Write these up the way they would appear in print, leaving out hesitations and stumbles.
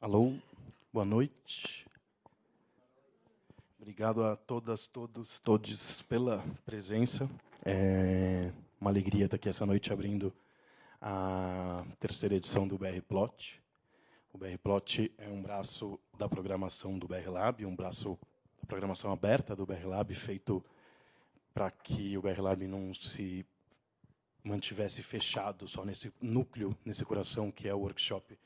Alô, boa noite. Obrigado a todas, todos, todes pela presença. É uma alegria estar aqui essa noite abrindo a terceira edição do BR Plot. O BR Plot é um braço da programação do BR Lab, um braço da programação aberta do BR Lab, feito para que o BR Lab não se mantivesse fechado só nesse núcleo, nesse coração que é o workshop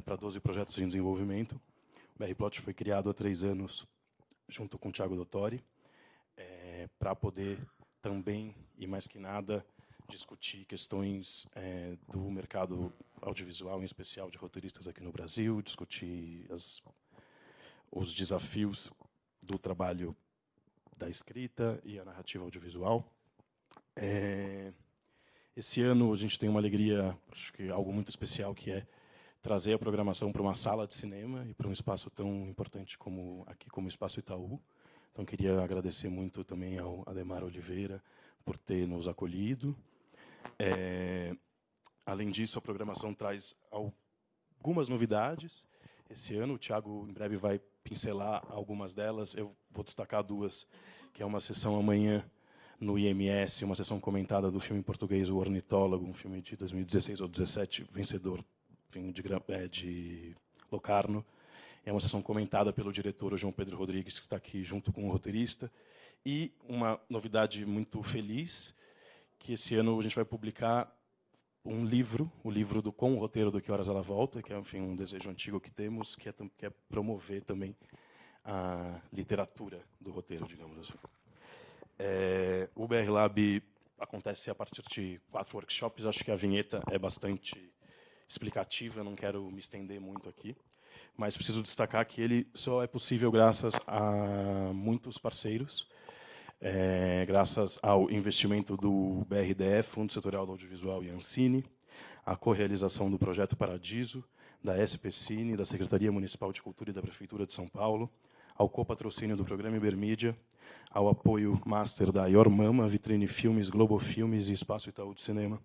para 12 projetos em desenvolvimento. O BR Plot foi criado há 3 anos junto com o Thiago Dottori, para poder também, e mais que nada, discutir questões do mercado audiovisual, em especial de roteiristas aqui no Brasil, discutir os desafios do trabalho da escrita e a narrativa audiovisual. Esse ano a gente tem uma alegria, acho que algo muito especial, que é trazer a programação para uma sala de cinema e para um espaço tão importante como aqui, como o Espaço Itaú. Então, queria agradecer muito também ao Ademar Oliveira por ter nos acolhido. Além disso, a programação traz algumas novidades. Esse ano, o Thiago, em breve, vai pincelar algumas delas. Eu vou destacar 2, que é uma sessão amanhã no IMS, uma sessão comentada do filme em português O Ornitólogo, um filme de 2016 ou 2017, vencedor de Locarno. É uma sessão comentada pelo diretor, o João Pedro Rodrigues, que está aqui junto com o roteirista. E uma novidade muito feliz, que esse ano a gente vai publicar um livro, o livro com o roteiro do Que Horas Ela Volta, que é, enfim, um desejo antigo que temos, que é promover também a literatura do roteiro, digamos assim. O BR Lab acontece a partir de 4 workshops. Acho que a vinheta é bastante explicativa, não quero me estender muito aqui, mas preciso destacar que ele só é possível graças a muitos parceiros, graças ao investimento do BRDF, Fundo Setorial do Audiovisual e Ancine, a correalização do Projeto Paradiso, da SPCine, da Secretaria Municipal de Cultura e da Prefeitura de São Paulo, ao copatrocínio do Programa Ibermídia, ao apoio master da Yormama, Vitrine Filmes, Globo Filmes e Espaço Itaú de Cinema,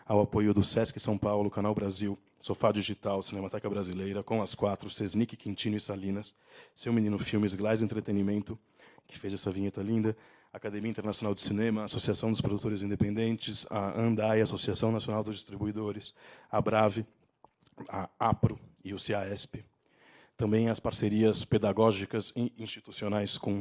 ao apoio do Sesc São Paulo, Canal Brasil, Sofá Digital, Cinemateca Brasileira, Com as 4, Sesnic, Quintino e Salinas, Seu Menino Filmes, Glass Entretenimento, que fez essa vinheta linda, Academia Internacional de Cinema, Associação dos Produtores Independentes, a ANDAI, Associação Nacional dos Distribuidores, a Brave, a APRO e o CIAESP. Também as parcerias pedagógicas e institucionais com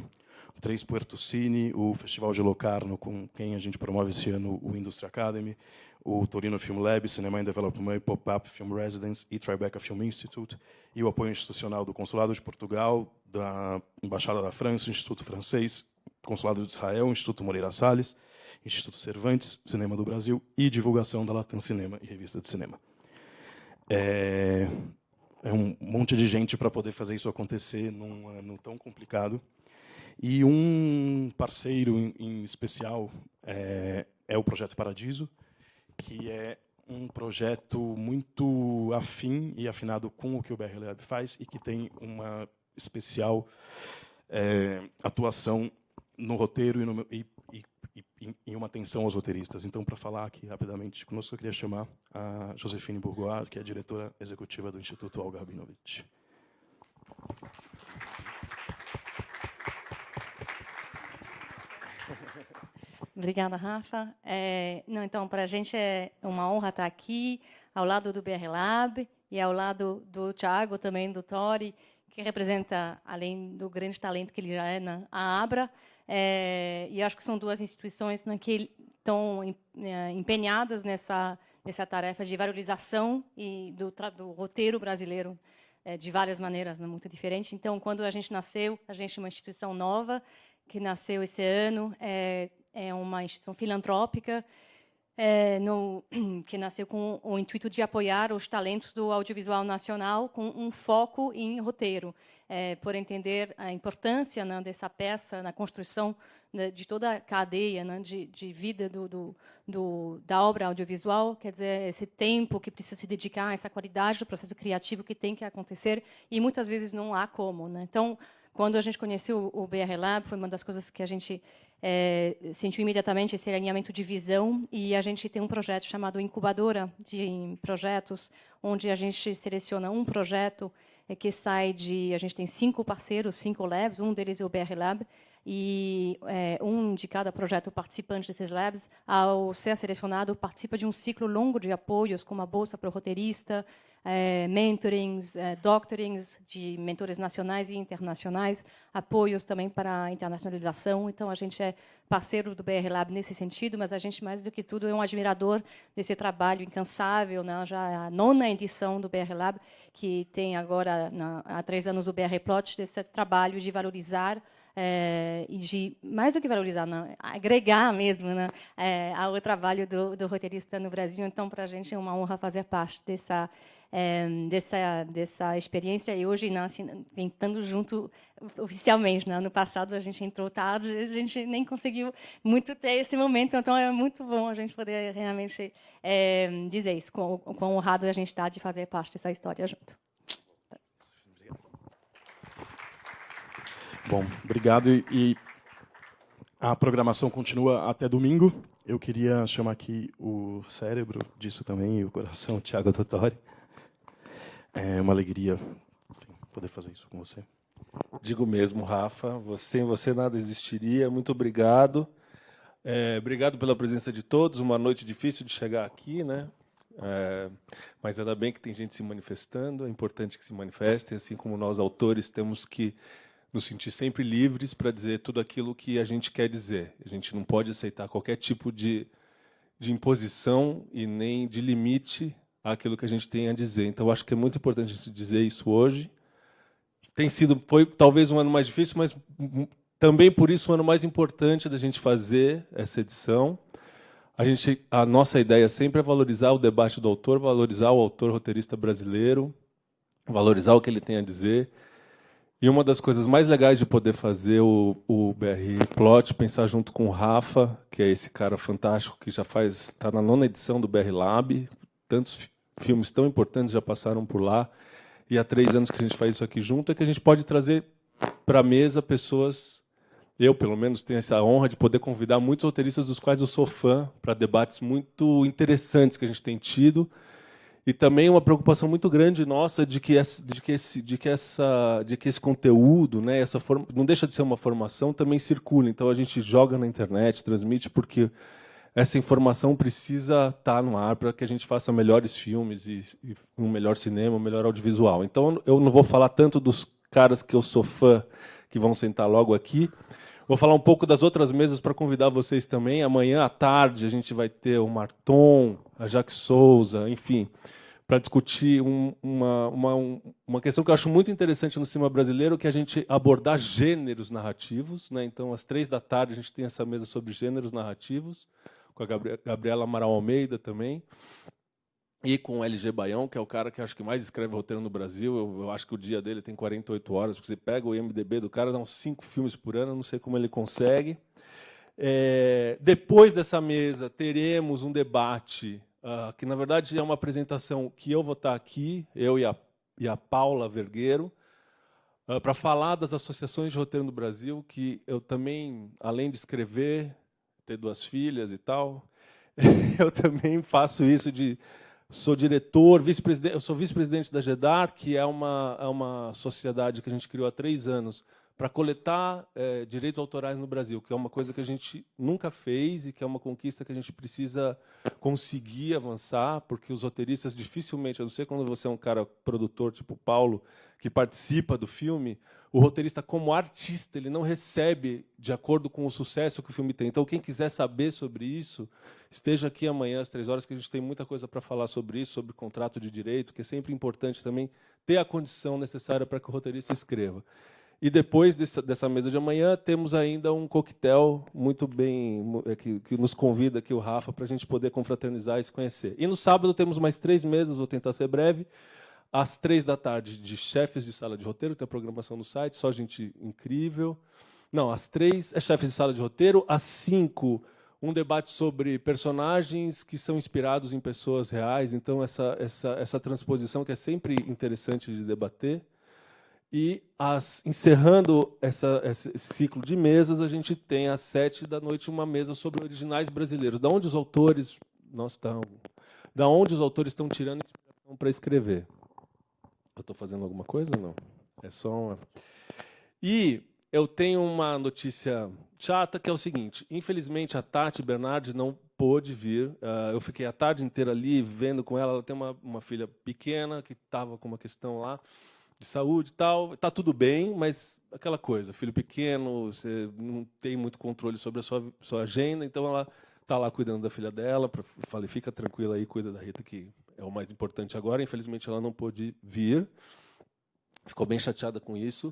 o 3 Puerto Cine, o Festival de Locarno, com quem a gente promove esse ano o Industry Academy, o Torino Film Lab, Cinema in Development, Pop-Up Film Residence e Tribeca Film Institute, e o apoio institucional do Consulado de Portugal, da Embaixada da França, Instituto Francês, Consulado de Israel, Instituto Moreira Salles, Instituto Cervantes, Cinema do Brasil e divulgação da Latam Cinema e Revista de Cinema. É um monte de gente para poder fazer isso acontecer num ano tão complicado. E um parceiro em especial é o Projeto Paradiso, que é um projeto muito afim e afinado com o que o BR Lab faz e que tem uma especial atuação no roteiro e uma atenção aos roteiristas. Então, para falar aqui rapidamente conosco, eu queria chamar a Josefine Bourgois, que é a diretora executiva do Instituto Olga Rabinovich. Obrigada, Rafa. Então, para a gente é uma honra estar aqui, ao lado do BR Lab e ao lado do Thiago, também do Tori, que representa, além do grande talento que ele já é, a ABRA. E acho que são 2 instituições que estão empenhadas nessa tarefa de valorização e do roteiro brasileiro de várias maneiras, muito diferentes. Então, quando a gente nasceu, a gente é uma instituição nova, que nasceu esse ano, é uma instituição filantrópica que nasceu com o intuito de apoiar os talentos do audiovisual nacional com um foco em roteiro, por entender a importância dessa peça na construção de toda a cadeia de vida da obra audiovisual, quer dizer, esse tempo que precisa se dedicar, essa qualidade do processo criativo que tem que acontecer, e muitas vezes não há como. Então, quando a gente conheceu o BR Lab, foi uma das coisas que a gente sentiu imediatamente esse alinhamento de visão, e a gente tem um projeto chamado Incubadora de Projetos, onde a gente seleciona um projeto que sai de... A gente tem 5 parceiros, 5 labs, um deles é o BR Lab, e um de cada projeto participante desses labs, ao ser selecionado, participa de um ciclo longo de apoios, como a Bolsa para o Roteirista, mentorings, doctorings de mentores nacionais e internacionais, apoios também para a internacionalização. Então, a gente é parceiro do BR Lab nesse sentido, mas a gente, mais do que tudo, é um admirador desse trabalho incansável, né? Já a 9ª edição do BR Lab, que tem agora, há 3 anos, o BR Plot, desse trabalho de valorizar e de, mais do que valorizar, não, agregar mesmo, né, ao trabalho do roteirista no Brasil. Então, para a gente é uma honra fazer parte dessa experiência, e hoje, né, assim, estando junto oficialmente, né? No passado a gente entrou tarde, a gente nem conseguiu muito ter esse momento, então é muito bom a gente poder realmente dizer isso, quão honrado a gente está de fazer parte dessa história junto. Bom, obrigado. E a programação continua até domingo. Eu queria chamar aqui o cérebro disso também, e o coração, o Thiago Tottori. É uma alegria poder fazer isso com você. Digo mesmo, Rafa. Sem você nada existiria. Muito obrigado. Obrigado pela presença de todos. Uma noite difícil de chegar aqui, né? Mas ainda bem que tem gente se manifestando. É importante que se manifestem, assim como nós, autores, temos que nos sentir sempre livres para dizer tudo aquilo que a gente quer dizer. A gente não pode aceitar qualquer tipo de imposição e nem de limite àquilo que a gente tem a dizer. Então, acho que é muito importante a gente dizer isso hoje. Foi talvez um ano mais difícil, mas também por isso um ano mais importante da gente fazer essa edição. A nossa ideia sempre é valorizar o debate do autor, valorizar o autor roteirista brasileiro, valorizar o que ele tem a dizer. E uma das coisas mais legais de poder fazer o BR Plot, pensar junto com o Rafa, que é esse cara fantástico que já está na 9ª edição do BR Lab, tantos filmes tão importantes já passaram por lá, e há 3 anos que a gente faz isso aqui junto, é que a gente pode trazer para a mesa pessoas, eu pelo menos tenho essa honra de poder convidar muitos roteiristas dos quais eu sou fã, para debates muito interessantes que a gente tem tido, e também uma preocupação muito grande nossa de que esse conteúdo, né, não deixa de ser uma formação, também circula. Então a gente joga na internet, transmite, porque essa informação precisa estar no ar para que a gente faça melhores filmes e um melhor cinema, um melhor audiovisual. Então eu não vou falar tanto dos caras que eu sou fã, que vão sentar logo aqui. Vou falar um pouco das outras mesas para convidar vocês também. Amanhã à tarde a gente vai ter o Marton, a Jaque Souza, enfim, para discutir uma questão que eu acho muito interessante no cinema brasileiro, que é a gente abordar gêneros narrativos, né? Então, às 3 da tarde, a gente tem essa mesa sobre gêneros narrativos, com a Gabriela Amaral Almeida também, e com o LG Baião, que é o cara que acho que mais escreve roteiro no Brasil. Eu acho que o dia dele tem 48 horas, porque você pega o IMDb do cara, dá uns 5 filmes por ano, eu não sei como ele consegue. Depois dessa mesa, teremos um debate que, na verdade, é uma apresentação que eu vou estar aqui, eu e a Paula Vergueiro, para falar das associações de roteiro no Brasil, que eu também, além de escrever, ter 2 filhas e tal, eu também faço isso sou diretor, vice-presidente, eu sou vice-presidente da GEDAR, que é uma sociedade que a gente criou há 3 anos para coletar direitos autorais no Brasil, que é uma coisa que a gente nunca fez e que é uma conquista que a gente precisa conseguir avançar, porque os roteiristas dificilmente, a não ser quando você é um cara produtor tipo Paulo, que participa do filme, o roteirista como artista, ele não recebe de acordo com o sucesso que o filme tem. Então, quem quiser saber sobre isso, esteja aqui amanhã às 3 horas, que a gente tem muita coisa para falar sobre isso, sobre contrato de direito, que é sempre importante também ter a condição necessária para que o roteirista escreva. E depois dessa mesa de amanhã, temos ainda um coquetel muito bem, que nos convida aqui o Rafa, para a gente poder confraternizar e se conhecer. E no sábado temos mais 3 mesas, vou tentar ser breve, às 3 da tarde, de chefes de sala de roteiro, tem a programação no site, só gente incrível. Não, às 3 é chefes de sala de roteiro, às 5 um debate sobre personagens que são inspirados em pessoas reais, então essa transposição que é sempre interessante de debater. E encerrando esse ciclo de mesas, a gente tem às 19h uma mesa sobre originais brasileiros. Da onde os autores estão tirando inspiração para escrever? Eu estou fazendo alguma coisa ou não? É só uma... E eu tenho uma notícia chata, que é o seguinte: infelizmente a Tati Bernardi não pôde vir. Eu fiquei a tarde inteira ali vendo com ela. Ela tem uma filha pequena que estava com uma questão lá de saúde e tal. Está tudo bem, mas aquela coisa, filho pequeno, você não tem muito controle sobre a sua agenda, então ela está lá cuidando da filha dela. Falei, fica tranquila aí, cuida da Rita, que é o mais importante agora. Infelizmente ela não pôde vir. Ficou bem chateada com isso.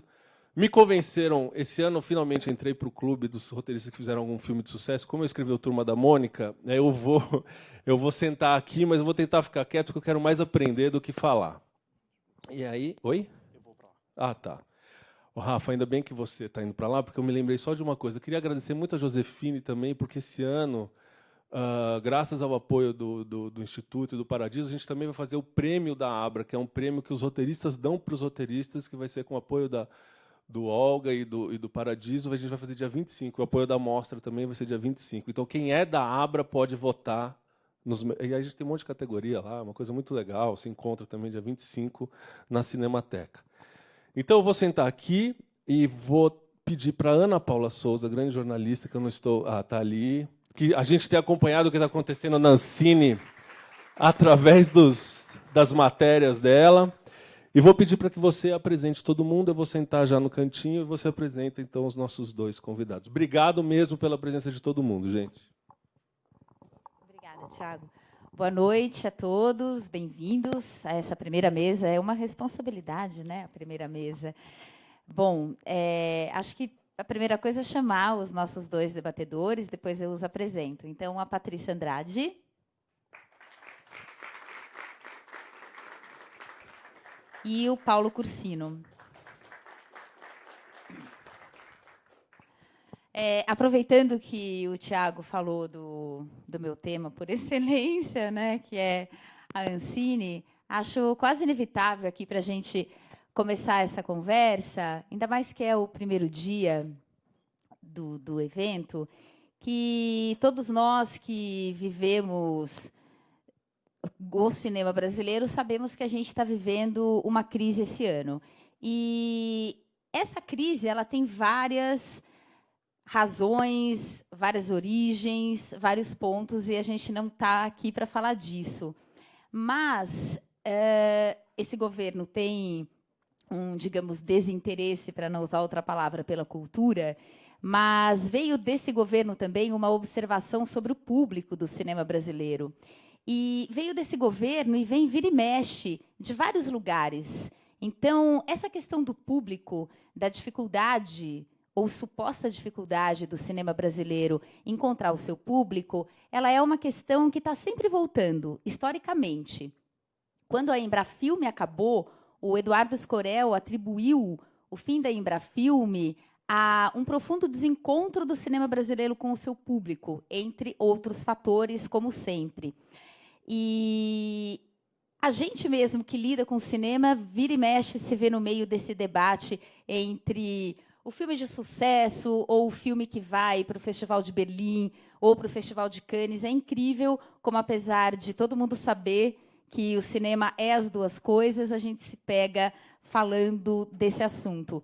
Me convenceram, esse ano finalmente entrei para o clube dos roteiristas que fizeram algum filme de sucesso. Como eu escrevi o Turma da Mônica, eu vou sentar aqui, mas eu vou tentar ficar quieto, porque eu quero mais aprender do que falar. E aí... Oi? Eu vou para lá. Ah, tá. Rafa, ainda bem que você está indo para lá, porque eu me lembrei só de uma coisa. Eu queria agradecer muito a Josefine também, porque esse ano, graças ao apoio do Instituto e do Paradiso, a gente também vai fazer o prêmio da Abra, que é um prêmio que os roteiristas dão para os roteiristas, que vai ser com o apoio do Olga e do Paradiso. A gente vai fazer dia 25. O apoio da Mostra também vai ser dia 25. Então, quem é da Abra pode votar. E aí a gente tem um monte de categoria lá, uma coisa muito legal. Se encontra também dia 25 na Cinemateca. Então, eu vou sentar aqui e vou pedir para Ana Paula Souza, grande jornalista, que eu não estou... Ah, está ali. Que a gente tem acompanhado o que está acontecendo na Ancine através das matérias dela. E vou pedir para que você apresente todo mundo. Eu vou sentar já no cantinho e você apresenta, então, os nossos dois convidados. Obrigado mesmo pela presença de todo mundo, gente. Obrigada, Thiago. Boa noite a todos, bem-vindos a essa primeira mesa. É uma responsabilidade, né, a primeira mesa. Bom, acho que a primeira coisa é chamar os nossos dois debatedores, depois eu os apresento. Então, a Patrícia Andrade. E o Paulo Cursino. Aproveitando que o Thiago falou do meu tema por excelência, né, que é a Ancine, acho quase inevitável aqui para a gente começar essa conversa, ainda mais que é o primeiro dia do evento, que todos nós que vivemos o cinema brasileiro sabemos que a gente está vivendo uma crise esse ano. E essa crise ela tem várias razões, várias origens, vários pontos, e a gente não está aqui para falar disso. Mas esse governo tem digamos, desinteresse, para não usar outra palavra, pela cultura, mas veio desse governo também uma observação sobre o público do cinema brasileiro. E veio desse governo e vira e mexe de vários lugares. Então, essa questão do público, da dificuldade ou suposta dificuldade do cinema brasileiro encontrar o seu público, ela é uma questão que está sempre voltando, historicamente. Quando a Embrafilme acabou, o Eduardo Escorel atribuiu o fim da Embrafilme a um profundo desencontro do cinema brasileiro com o seu público, entre outros fatores, como sempre. E a gente mesmo que lida com o cinema, vira e mexe, se vê no meio desse debate entre o filme de sucesso ou o filme que vai para o Festival de Berlim ou para o Festival de Cannes. É incrível como, apesar de todo mundo saber que o cinema é as duas coisas, a gente se pega falando desse assunto.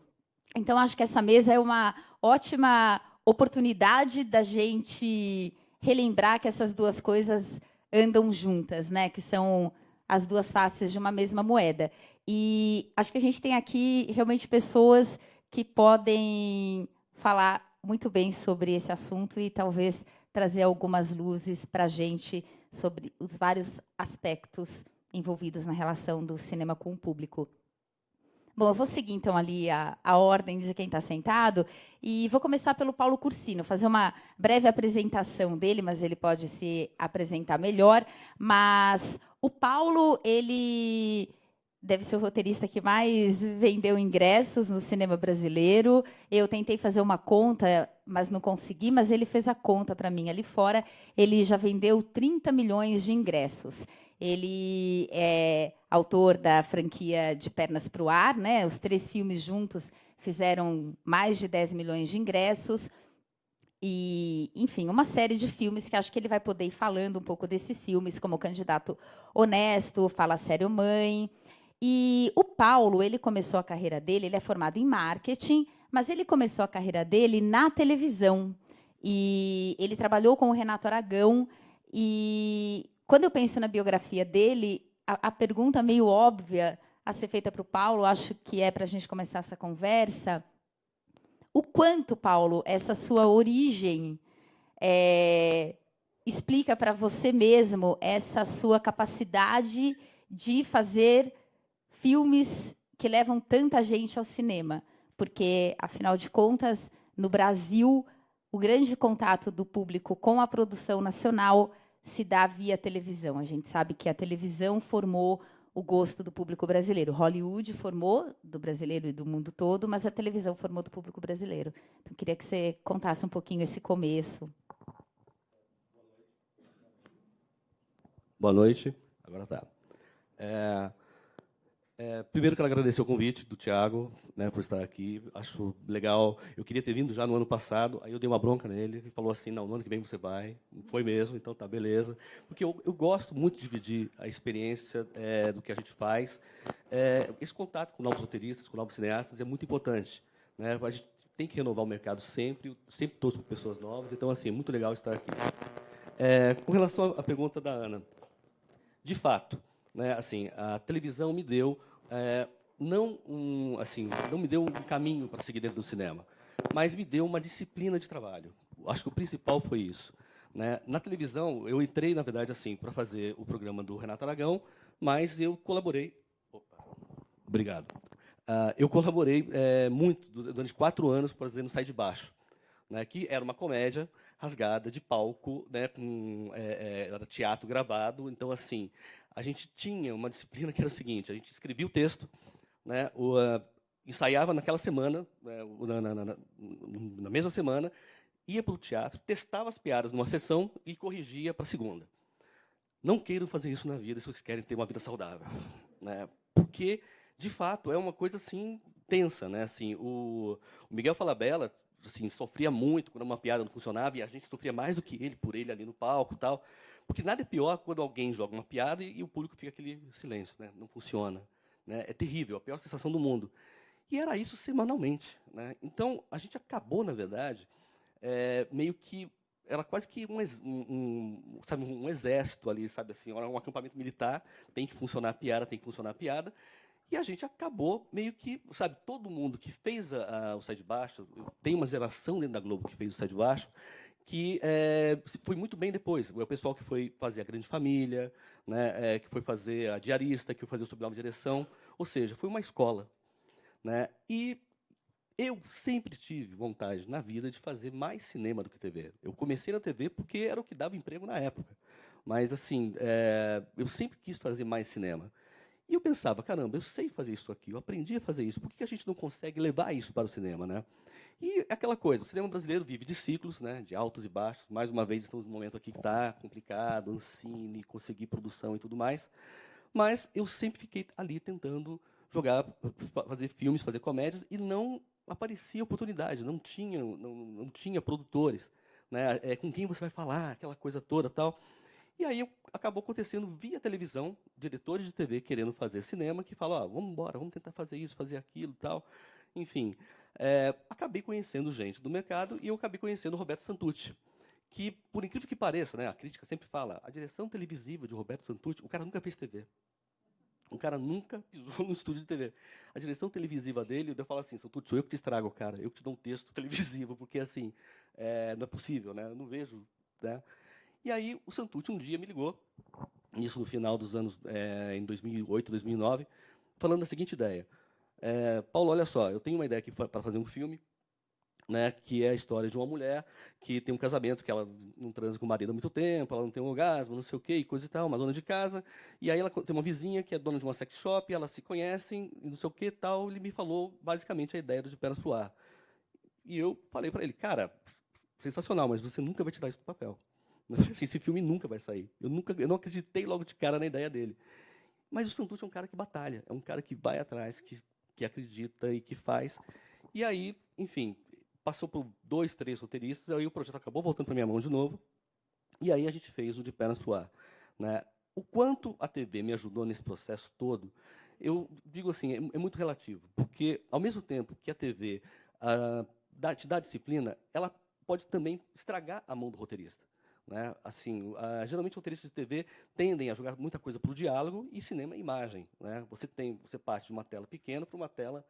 Então, acho que essa mesa é uma ótima oportunidade da gente relembrar que essas duas coisas andam juntas, né? Que são as duas faces de uma mesma moeda. E acho que a gente tem aqui realmente pessoas que podem falar muito bem sobre esse assunto e talvez trazer algumas luzes para a gente sobre os vários aspectos envolvidos na relação do cinema com o público. Bom, eu vou seguir, então, ali a ordem de quem está sentado e vou começar pelo Paulo Cursino, fazer uma breve apresentação dele, mas ele pode se apresentar melhor. Mas o Paulo, ele deve ser o roteirista que mais vendeu ingressos no cinema brasileiro. Eu tentei fazer uma conta, mas não consegui, mas ele fez a conta para mim ali fora. Ele já vendeu 30 milhões de ingressos. Ele é autor da franquia De Pernas para o Ar, né? Os 3 filmes juntos fizeram mais de 10 milhões de ingressos. E, enfim, uma série de filmes que acho que ele vai poder ir falando um pouco desses filmes, como O Candidato Honesto, Fala Sério Mãe. E o Paulo, ele começou a carreira dele, ele é formado em marketing, mas ele começou a carreira dele na televisão. E ele trabalhou com o Renato Aragão. E quando eu penso na biografia dele, a pergunta meio óbvia a ser feita para o Paulo, acho que é para a gente começar essa conversa. O quanto, Paulo, essa sua origem explica para você mesmo essa sua capacidade de fazer filmes que levam tanta gente ao cinema? Porque, afinal de contas, no Brasil, o grande contato do público com a produção nacional se dá via televisão. A gente sabe que a televisão formou o gosto do público brasileiro. Hollywood formou do brasileiro e do mundo todo, mas a televisão formou do público brasileiro. Então, queria que você contasse um pouquinho esse começo. Boa noite. Agora tá. Primeiro, quero agradecer o convite do Thiago, né, por estar aqui. Acho legal. Eu queria ter vindo já no ano passado, aí eu dei uma bronca nele e falou assim, não, no ano que vem você vai. Foi mesmo, então tá, beleza. Porque eu gosto muito de dividir a experiência do que a gente faz. Esse contato com novos roteiristas, com novos cineastas é muito importante, né? A gente tem que renovar o mercado sempre torço por pessoas novas, então, assim, é muito legal estar aqui. Com relação à pergunta da Ana, de fato, né, assim, a televisão me deu não me deu um caminho para seguir dentro do cinema, mas me deu uma disciplina de trabalho. Acho que o principal foi isso, né? Na televisão, eu entrei, na verdade, assim, para fazer o programa do Renato Aragão, mas eu colaborei. Opa, obrigado. Eu colaborei muito durante 4 anos fazendo Sai de Baixo, né, que era uma comédia rasgada de palco, né, era teatro gravado. Então, assim, a gente tinha uma disciplina que era o seguinte: a gente escrevia o texto, né, ensaiava naquela semana, na mesma semana, ia para o teatro, testava as piadas numa sessão e corrigia para a segunda. Não queiram fazer isso na vida se vocês querem ter uma vida saudável, né? Porque, de fato, é uma coisa assim tensa, né? Assim, o Miguel Falabella, assim, sofria muito quando uma piada não funcionava, e a gente sofria mais do que ele por ele ali no palco, tal. Porque nada é pior quando alguém joga uma piada e o público fica aquele silêncio, né? Não funciona, né? É terrível, a pior sensação do mundo. E era isso semanalmente, né? Então, a gente acabou, na verdade, meio que era quase que um exército ali, sabe assim, um acampamento militar, tem que funcionar a piada, tem que funcionar a piada. E a gente acabou meio que, sabe, todo mundo que fez o Sai de Baixo, tem uma geração dentro da Globo que fez o Sai de Baixo, que foi muito bem depois. O pessoal que foi fazer a Grande Família, né, que foi fazer a Diarista, que foi fazer o Sobrenome de Direção, ou seja, foi uma escola, né? E eu sempre tive vontade na vida de fazer mais cinema do que TV. Eu comecei na TV porque era o que dava emprego na época. Mas, assim, eu sempre quis fazer mais cinema. E eu pensava, caramba, eu sei fazer isso aqui, eu aprendi a fazer isso, por que a gente não consegue levar isso para o cinema, né? E aquela coisa, o cinema brasileiro vive de ciclos, né, de altos e baixos. Mais uma vez, estamos num momento aqui que está complicado, Ancine, conseguir produção e tudo mais. Mas eu sempre fiquei ali tentando jogar, fazer filmes, fazer comédias, e não aparecia oportunidade, não tinha produtores, né? Com quem você vai falar, aquela coisa toda, tal. E aí acabou acontecendo via televisão, diretores de TV querendo fazer cinema, que falam, vamos embora, vamos tentar fazer isso, fazer aquilo, tal. Enfim, acabei conhecendo gente do mercado e eu acabei conhecendo o Roberto Santucci, que, por incrível que pareça, né, a crítica sempre fala, a direção televisiva de Roberto Santucci, o cara nunca fez TV. O cara nunca pisou no estúdio de TV. A direção televisiva dele, eu falo assim, Santucci, sou eu que te estrago, cara, eu que te dou um texto televisivo, porque assim, não é possível, né, eu não vejo, né. E aí o Santucci um dia me ligou, isso no final dos anos, em 2008, 2009, falando da seguinte ideia: Paulo, olha só, eu tenho uma ideia aqui para fazer um filme, né, que é a história de uma mulher que tem um casamento, que ela não transa com o marido há muito tempo, ela não tem um orgasmo, não sei o quê, e coisa e tal, uma dona de casa, e aí ela tem uma vizinha que é dona de uma sex shop, elas se conhecem, e não sei o quê, tal. Ele me falou basicamente a ideia do De Pernas pro Ar. E eu falei para ele, cara, sensacional, mas você nunca vai tirar isso do papel. Assim, esse filme nunca vai sair. Eu não acreditei logo de cara na ideia dele. Mas o Santucci é um cara que batalha, é um cara que vai atrás, que acredita e que faz. E aí, enfim, passou por 2, 3 roteiristas, aí o projeto acabou voltando para minha mão de novo, e aí a gente fez o De Pernas pro Ar, né? O quanto a TV me ajudou nesse processo todo, eu digo assim, é muito relativo, porque ao mesmo tempo que a TV te dá disciplina, ela pode também estragar a mão do roteirista. Né? Assim, geralmente roteiristas de TV tendem a jogar muita coisa para o diálogo e cinema é imagem. Né? Você parte de uma tela pequena para uma tela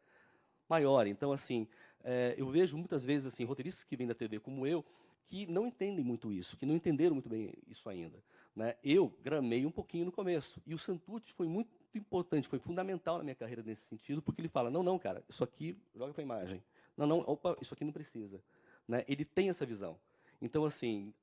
maior. Então, assim, eu vejo muitas vezes assim, roteiristas que vêm da TV como eu, que não entendem muito isso, que não entenderam muito bem isso ainda. Né? Eu gramei um pouquinho no começo. E o Santucci foi muito importante, foi fundamental na minha carreira nesse sentido, porque ele fala, não, cara, isso aqui joga para a imagem. Não, opa, isso aqui não precisa. Né? Ele tem essa visão. Então, assim,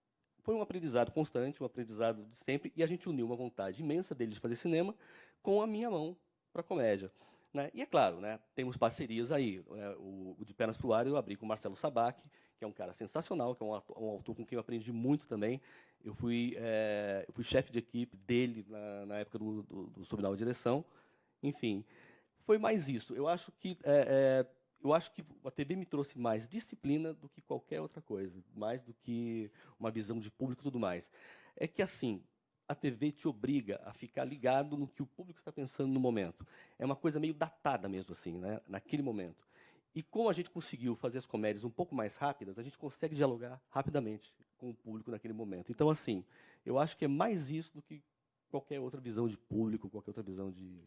foi um aprendizado constante, um aprendizado de sempre, e a gente uniu uma vontade imensa dele de fazer cinema com a minha mão para comédia. Né? E é claro, né, temos parcerias aí. O De Pernas pro Ar eu abri com o Marcelo Sabac, que é um cara sensacional, que é um autor com quem eu aprendi muito também. Eu fui chefe de equipe dele na época do Sob Nova Direção. Enfim, foi mais isso. Eu acho que a TV me trouxe mais disciplina do que qualquer outra coisa, mais do que uma visão de público e tudo mais. É que, assim, a TV te obriga a ficar ligado no que o público está pensando no momento. É uma coisa meio datada mesmo, assim, né, naquele momento. E como a gente conseguiu fazer as comédias um pouco mais rápidas, a gente consegue dialogar rapidamente com o público naquele momento. Então, assim, eu acho que é mais isso do que qualquer outra visão de público, qualquer outra visão de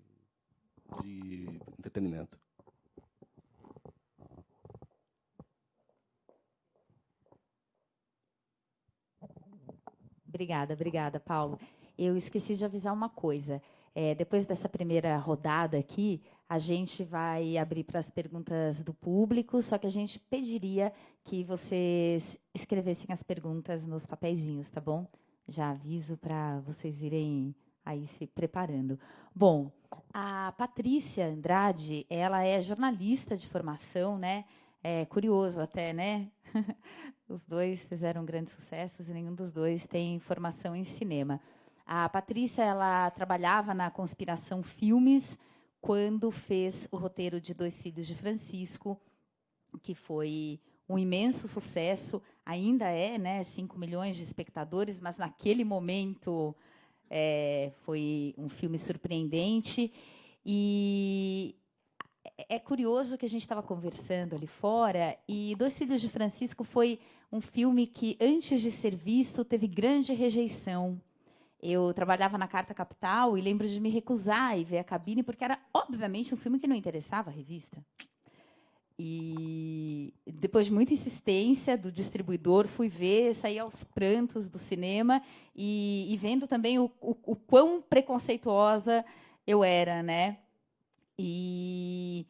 entretenimento. Obrigada, Paulo. Eu esqueci de avisar uma coisa. Depois dessa primeira rodada aqui, a gente vai abrir para as perguntas do público, só que a gente pediria que vocês escrevessem as perguntas nos papeizinhos, tá bom? Já aviso para vocês irem aí se preparando. Bom, a Patrícia Andrade, ela é jornalista de formação, né? É curioso até, né? Os dois fizeram grandes sucessos e nenhum dos dois tem formação em cinema. A Patrícia, ela trabalhava na Conspiração Filmes quando fez o roteiro de Dois Filhos de Francisco, que foi um imenso sucesso, ainda é, né, 5 milhões de espectadores, mas naquele momento foi um filme surpreendente. E é curioso que a gente estava conversando ali fora, e Dois Filhos de Francisco foi um filme que, antes de ser visto, teve grande rejeição. Eu trabalhava na Carta Capital e lembro de me recusar e ver a cabine, porque era, obviamente, um filme que não interessava a revista. E depois de muita insistência do distribuidor, fui ver, saí aos prantos do cinema e vendo também o quão preconceituosa eu era, né? E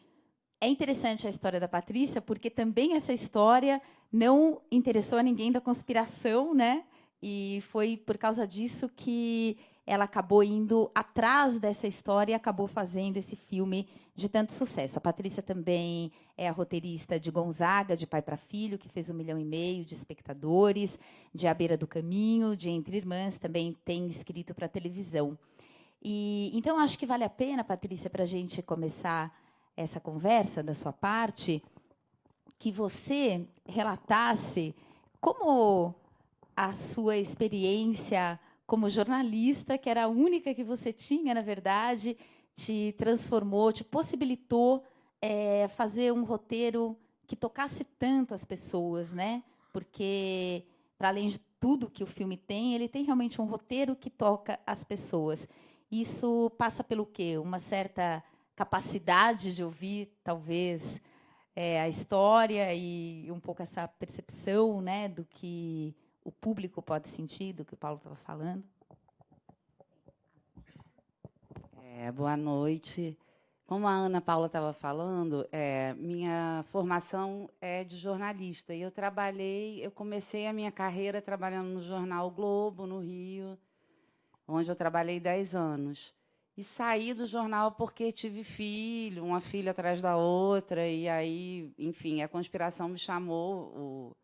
é interessante a história da Patrícia, porque também essa história não interessou a ninguém da conspiração, né? E foi por causa disso que ela acabou indo atrás dessa história e acabou fazendo esse filme de tanto sucesso. A Patrícia também é a roteirista de Gonzaga, de Pai para Filho, que fez 1,5 milhão de espectadores, de A Beira do Caminho, de Entre Irmãs, também tem escrito para televisão. E então, acho que vale a pena, Patrícia, para a gente começar essa conversa da sua parte, que você relatasse como a sua experiência como jornalista, que era a única que você tinha, na verdade, te transformou, te possibilitou fazer um roteiro que tocasse tanto as pessoas, né? Porque, para além de tudo que o filme tem, ele tem realmente um roteiro que toca as pessoas. Isso passa pelo quê? Uma certa capacidade de ouvir, talvez, a história e um pouco essa percepção, né, do que o público pode sentir, do que o Paulo estava falando. Boa noite. Como a Ana Paula estava falando, minha formação é de jornalista. E eu comecei a minha carreira trabalhando no jornal O Globo, no Rio, onde eu trabalhei 10 anos. E saí do jornal porque tive filho, uma filha atrás da outra, e aí, enfim, a conspiração me chamou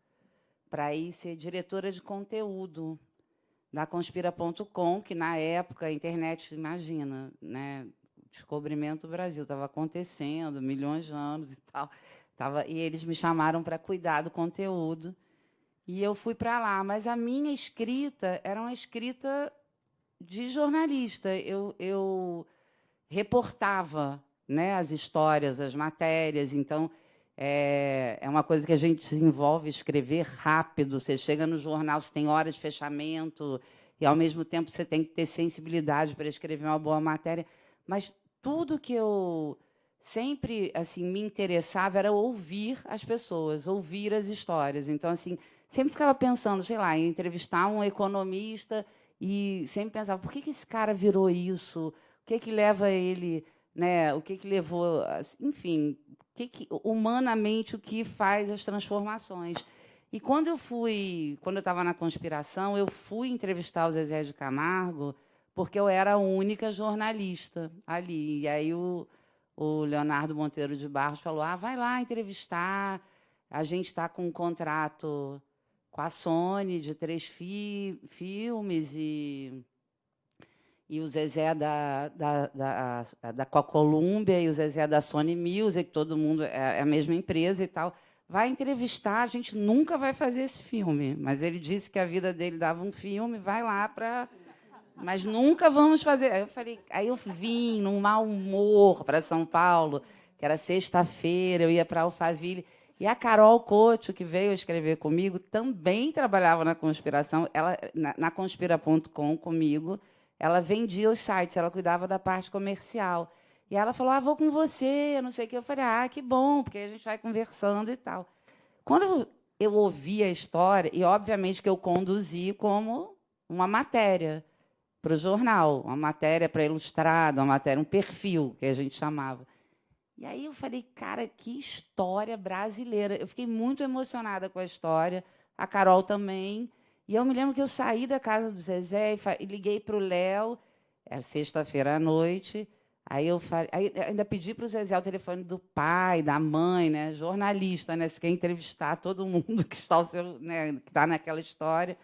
para ir ser diretora de conteúdo. da Conspira.com, que na época a internet, imagina, né, descobrimento do Brasil, estava acontecendo, milhões de anos e tal. E eles me chamaram para cuidar do conteúdo. E eu fui para lá. Mas a minha escrita era uma escrita de jornalista. Eu reportava, né, as histórias, as matérias. Então, é uma coisa que a gente desenvolve, escrever rápido. Você chega no jornal, você tem hora de fechamento, e, ao mesmo tempo, você tem que ter sensibilidade para escrever uma boa matéria. Mas tudo que eu sempre assim me interessava era ouvir as pessoas, ouvir as histórias. Então, assim, sempre ficava pensando, sei lá, em entrevistar um economista e sempre pensava, por que esse cara virou isso? O que leva ele, né? O que levou, enfim, humanamente o que faz as transformações. E quando eu estava na Conspiração, eu fui entrevistar o Zezé de Camargo porque eu era a única jornalista ali. E aí o Leonardo Monteiro de Barros falou, vai lá entrevistar, a gente está com um contrato com a Sony de 3 filmes e o Zezé da Columbia e o Zezé da Sony Music, todo mundo é a mesma empresa e tal. Vai entrevistar, a gente nunca vai fazer esse filme, mas ele disse que a vida dele dava um filme, vai lá para... Mas nunca vamos fazer. Aí eu vim num mau humor para São Paulo, que era sexta-feira, eu ia para Alphaville. E a Carol Couto, que veio escrever comigo, também trabalhava na Conspiração, ela, na Conspira.com comigo. Ela vendia os sites, ela cuidava da parte comercial. E ela falou, vou com você, não sei o quê. Eu falei, que bom, porque a gente vai conversando e tal. Quando eu ouvi a história, e obviamente que eu conduzi como uma matéria para o jornal, uma matéria para Ilustrado, uma matéria, um perfil, que a gente chamava. E aí eu falei, cara, que história brasileira. Eu fiquei muito emocionada com a história, a Carol também. E eu me lembro que eu saí da casa do Zezé e liguei para o Léo, era sexta-feira à noite, aí eu ainda pedi para o Zezé o telefone do pai, da mãe, né, jornalista, né, se quer entrevistar todo mundo que está, né, que está naquela história.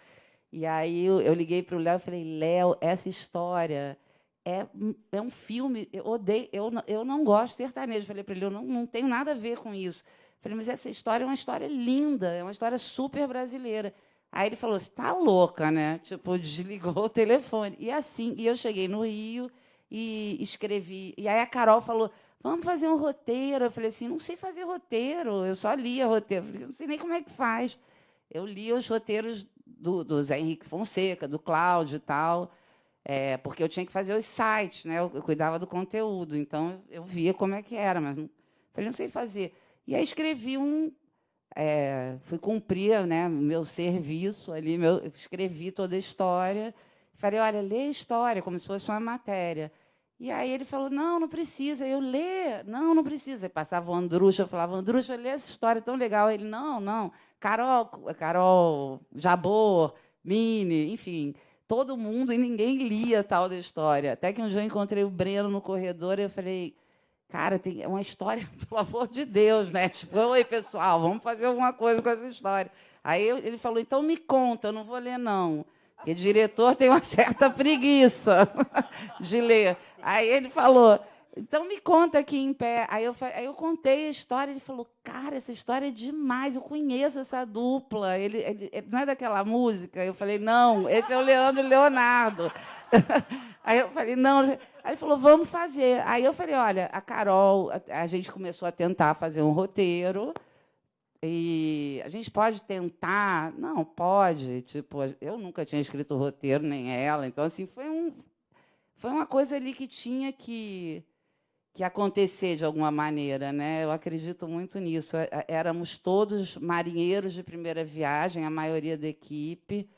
E aí eu liguei para o Léo e falei, Léo, essa história é um filme, eu não gosto de sertanejo. Falei para ele, eu não tenho nada a ver com isso. Falei, mas essa história é uma história linda, é uma história super brasileira. Aí ele falou, você está louca, né? Tipo, desligou o telefone. E assim, eu cheguei no Rio e escrevi. E aí a Carol falou, vamos fazer um roteiro. Eu falei assim, não sei fazer roteiro, eu só lia roteiro. Eu falei, não sei nem como é que faz. Eu lia os roteiros do Zé Henrique Fonseca, do Cláudio e tal, porque eu tinha que fazer os sites, né? Eu cuidava do conteúdo, então eu via como é que era, mas falei, não sei fazer. E aí escrevi fui cumprir, né, o meu serviço ali, escrevi toda a história. Falei, olha, lê a história, como se fosse uma matéria. E aí ele falou, não precisa. Eu lê, não precisa. Aí passava o Andrucha, eu falava, Andrucha, lê essa história tão legal. Ele, não. Carol, Jabor, Mini, enfim, todo mundo, e ninguém lia tal da história. Até que um dia eu encontrei o Breno no corredor e eu falei, cara, tem uma história, pelo amor de Deus, né? Tipo, oi, pessoal, vamos fazer alguma coisa com essa história. Aí ele falou, então me conta, eu não vou ler, não. Porque diretor tem uma certa preguiça de ler. Aí ele falou, então me conta aqui em pé. Aí eu contei a história, ele falou, cara, essa história é demais, eu conheço essa dupla. Ele não é daquela música? Eu falei, não, esse é o Leandro e Leonardo. Aí eu falei, não. Aí ele falou, vamos fazer. Aí eu falei, olha, a Carol, a gente começou a tentar fazer um roteiro. E a gente pode tentar? Não, pode. Tipo, eu nunca tinha escrito roteiro, nem ela. Então, assim, foi uma coisa ali que tinha que acontecer de alguma maneira, né? Eu acredito muito nisso. Éramos todos marinheiros de primeira viagem, a maioria da equipe.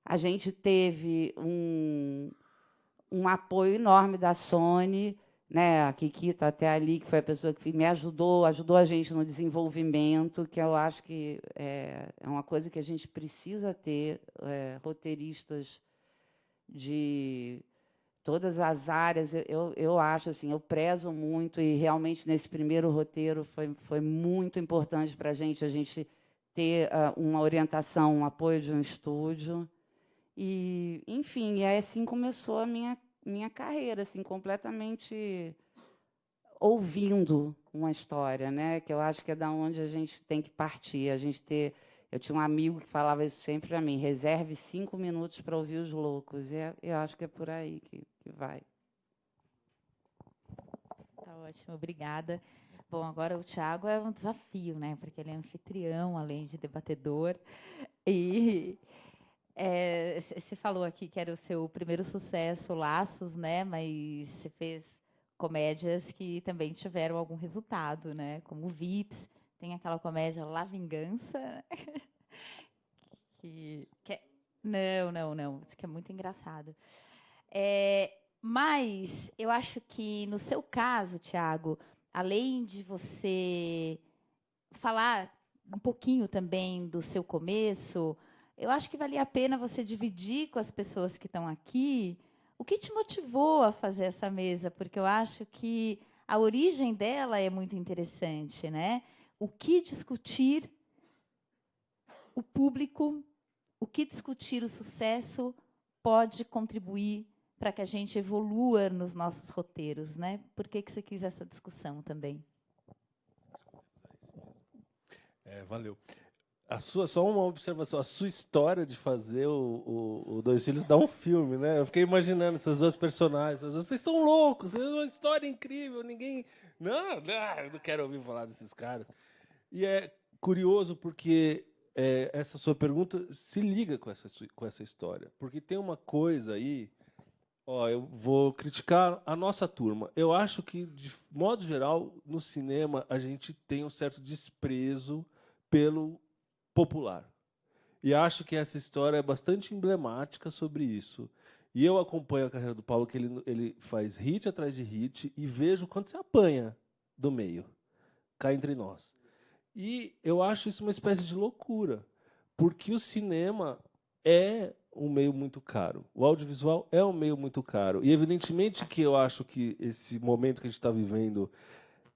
A gente teve um apoio enorme da Sony, né? A Kiki está até ali, que foi a pessoa que me ajudou a gente no desenvolvimento, que eu acho que é uma coisa que a gente precisa ter, roteiristas de todas as áreas. Eu acho assim, eu prezo muito, e realmente nesse primeiro roteiro foi muito importante para a gente ter uma orientação, um apoio de um estúdio. E, enfim, e aí assim começou a minha carreira, assim, completamente ouvindo uma história, né? Que eu acho que é da onde a gente tem que partir. A gente ter. Eu tinha um amigo que falava isso sempre para mim: reserve 5 minutos para ouvir os loucos. Eu acho que é por aí que vai. Tá ótimo, obrigada. Bom, agora o Thiago é um desafio, né? Porque ele é anfitrião, além de debatedor. E você falou aqui que era o seu primeiro sucesso, Laços, né? Mas você fez comédias que também tiveram algum resultado, né? Como Vips, tem aquela comédia La Vingança, não, isso que é muito engraçado. Mas eu acho que no seu caso, Thiago, além de você falar um pouquinho também do seu começo, eu acho que valia a pena você dividir com as pessoas que estão aqui o que te motivou a fazer essa mesa, porque eu acho que a origem dela é muito interessante, né? O que discutir o público, o que discutir o sucesso pode contribuir para que a gente evolua nos nossos roteiros, né? Por que você quis essa discussão também? Valeu. Só uma observação, a sua história de fazer o Dois Filhos dá um filme, né? Eu fiquei imaginando essas duas personagens. Vocês são loucos, é uma história incrível, ninguém... Não, eu não quero ouvir falar desses caras. E é curioso porque essa sua pergunta se liga com essa história. Porque tem uma coisa aí... eu vou criticar a nossa turma. Eu acho que, de modo geral, no cinema, a gente tem um certo desprezo pelo popular. E acho que essa história é bastante emblemática sobre isso. E eu acompanho a carreira do Paulo, que ele faz hit atrás de hit, e vejo quanto você apanha do meio, cá entre nós. E eu acho isso uma espécie de loucura, porque o cinema é um meio muito caro. O audiovisual é um meio muito caro. E, evidentemente, que eu acho que esse momento que a gente está vivendo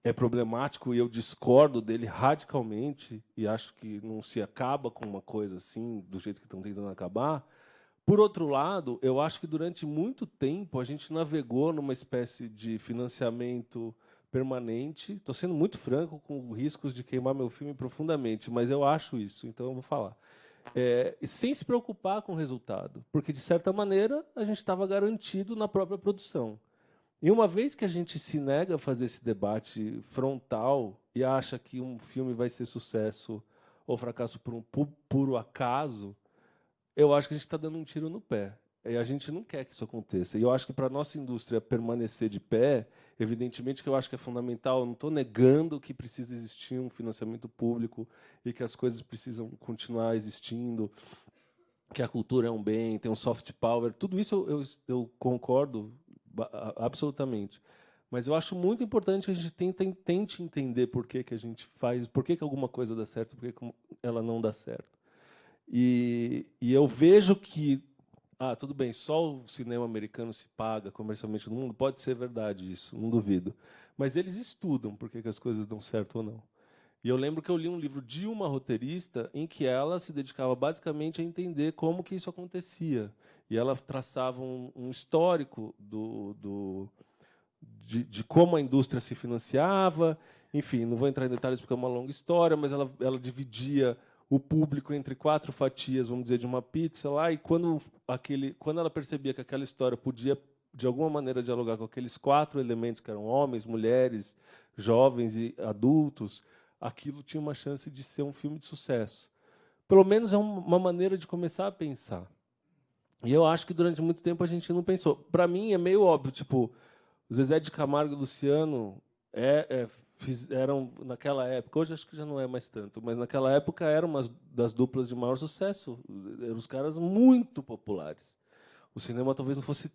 é problemático e eu discordo dele radicalmente e acho que não se acaba com uma coisa assim, do jeito que estão tentando acabar. Por outro lado, eu acho que durante muito tempo a gente navegou numa espécie de financiamento permanente. Estou sendo muito franco, com riscos de queimar meu filme profundamente, mas eu acho isso, então eu vou falar. Sem se preocupar com o resultado, porque, de certa maneira, a gente estava garantido na própria produção. E uma vez que a gente se nega a fazer esse debate frontal e acha que um filme vai ser sucesso ou fracasso por um puro acaso, eu acho que a gente está dando um tiro no pé. E a gente não quer que isso aconteça. E eu acho que para a nossa indústria permanecer de pé, evidentemente que eu acho que é fundamental, eu não estou negando que precisa existir um financiamento público e que as coisas precisam continuar existindo, que a cultura é um bem, tem um soft power, tudo isso eu concordo absolutamente. Mas eu acho muito importante que a gente tente entender por que a gente faz, por que alguma coisa dá certo, por que ela não dá certo. E eu vejo que, tudo bem, só o cinema americano se paga comercialmente no mundo, pode ser verdade isso, não duvido. Mas eles estudam por que as coisas dão certo ou não. E eu lembro que eu li um livro de uma roteirista em que ela se dedicava basicamente a entender como que isso acontecia. E ela traçava um histórico de como a indústria se financiava. Enfim, não vou entrar em detalhes porque é uma longa história, mas ela dividia o público entre 4 fatias, vamos dizer, de uma pizza lá. E quando ela percebia que aquela história podia, de alguma maneira, dialogar com aqueles 4 elementos, que eram homens, mulheres, jovens e adultos, aquilo tinha uma chance de ser um filme de sucesso. Pelo menos é uma maneira de começar a pensar. E eu acho que durante muito tempo a gente não pensou. Para mim é meio óbvio, tipo, o Zezé de Camargo e Luciano eram, naquela época, hoje acho que já não é mais tanto, mas naquela época eram uma das duplas de maior sucesso. Eram os caras muito populares. O cinema talvez não fosse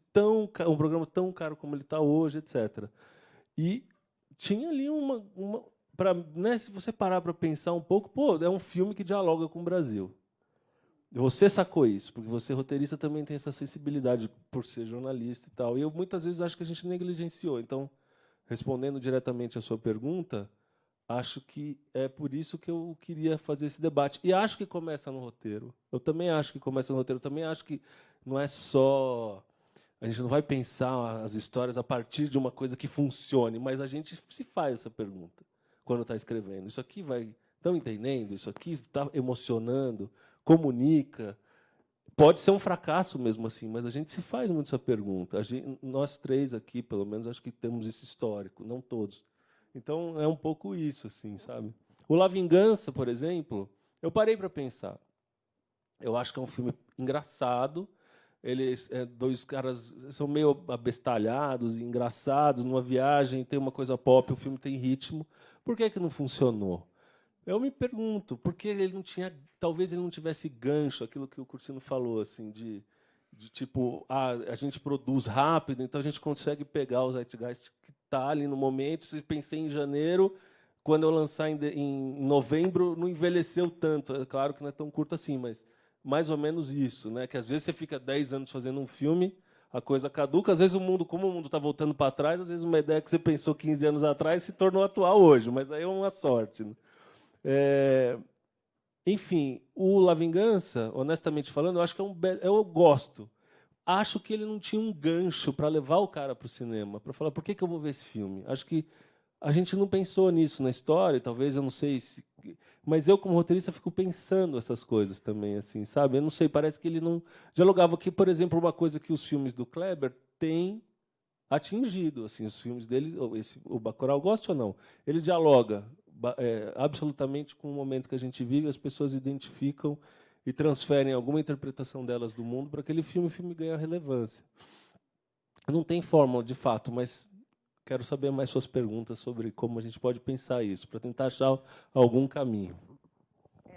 um programa tão caro como ele está hoje, etc. E tinha ali né, se você parar para pensar um pouco, é um filme que dialoga com o Brasil. Você sacou isso, porque você, roteirista, também tem essa sensibilidade por ser jornalista e tal. E eu, muitas vezes, acho que a gente negligenciou. Então, respondendo diretamente à sua pergunta, acho que é por isso que eu queria fazer esse debate. E acho que começa no roteiro. Eu também acho que começa no roteiro. Eu também acho que não é só... A gente não vai pensar as histórias a partir de uma coisa que funcione, mas a gente se faz essa pergunta quando está escrevendo. Isso aqui vai... Estão entendendo? Isso aqui está emocionando? Comunica? Pode ser um fracasso mesmo assim, mas a gente se faz muito essa pergunta. Nós três aqui, pelo menos, acho que temos esse histórico, não todos. Então, é um pouco isso, assim, sabe? O La Vingança, por exemplo, eu parei para pensar. Eu acho que é um filme engraçado. Eles, dois caras são meio abestalhados, engraçados, numa viagem, tem uma coisa pop, o filme tem ritmo. Por que não funcionou? Eu me pergunto, por que ele não tinha, talvez ele não tivesse gancho, aquilo que o Cursino falou, assim, de tipo, a gente produz rápido, então a gente consegue pegar o zeitgeist que está ali no momento. Se pensei em janeiro, quando eu lançar em novembro, não envelheceu tanto. É claro que não é tão curto assim, mas mais ou menos isso, né? Que às vezes você fica 10 anos fazendo um filme, a coisa caduca. Às vezes o mundo, como o mundo está voltando para trás, às vezes uma ideia que você pensou 15 anos atrás se tornou atual hoje, mas aí é uma sorte, né? Enfim, o La Vingança, honestamente falando, eu acho que eu gosto. Acho que ele não tinha um gancho para levar o cara para o cinema, para falar por que eu vou ver esse filme. Acho que a gente não pensou nisso na história, talvez, eu não sei se... Mas eu, como roteirista, fico pensando essas coisas também, assim, sabe? Eu não sei, parece que ele não dialogava. Que, por exemplo, uma coisa que os filmes do Kleber têm atingido, assim, os filmes dele, o Bacurau, gosta ou não, ele dialoga absolutamente com o momento que a gente vive, as pessoas identificam e transferem alguma interpretação delas do mundo para aquele filme, o filme ganha relevância. Não tem fórmula, de fato, mas quero saber mais suas perguntas sobre como a gente pode pensar isso, para tentar achar algum caminho.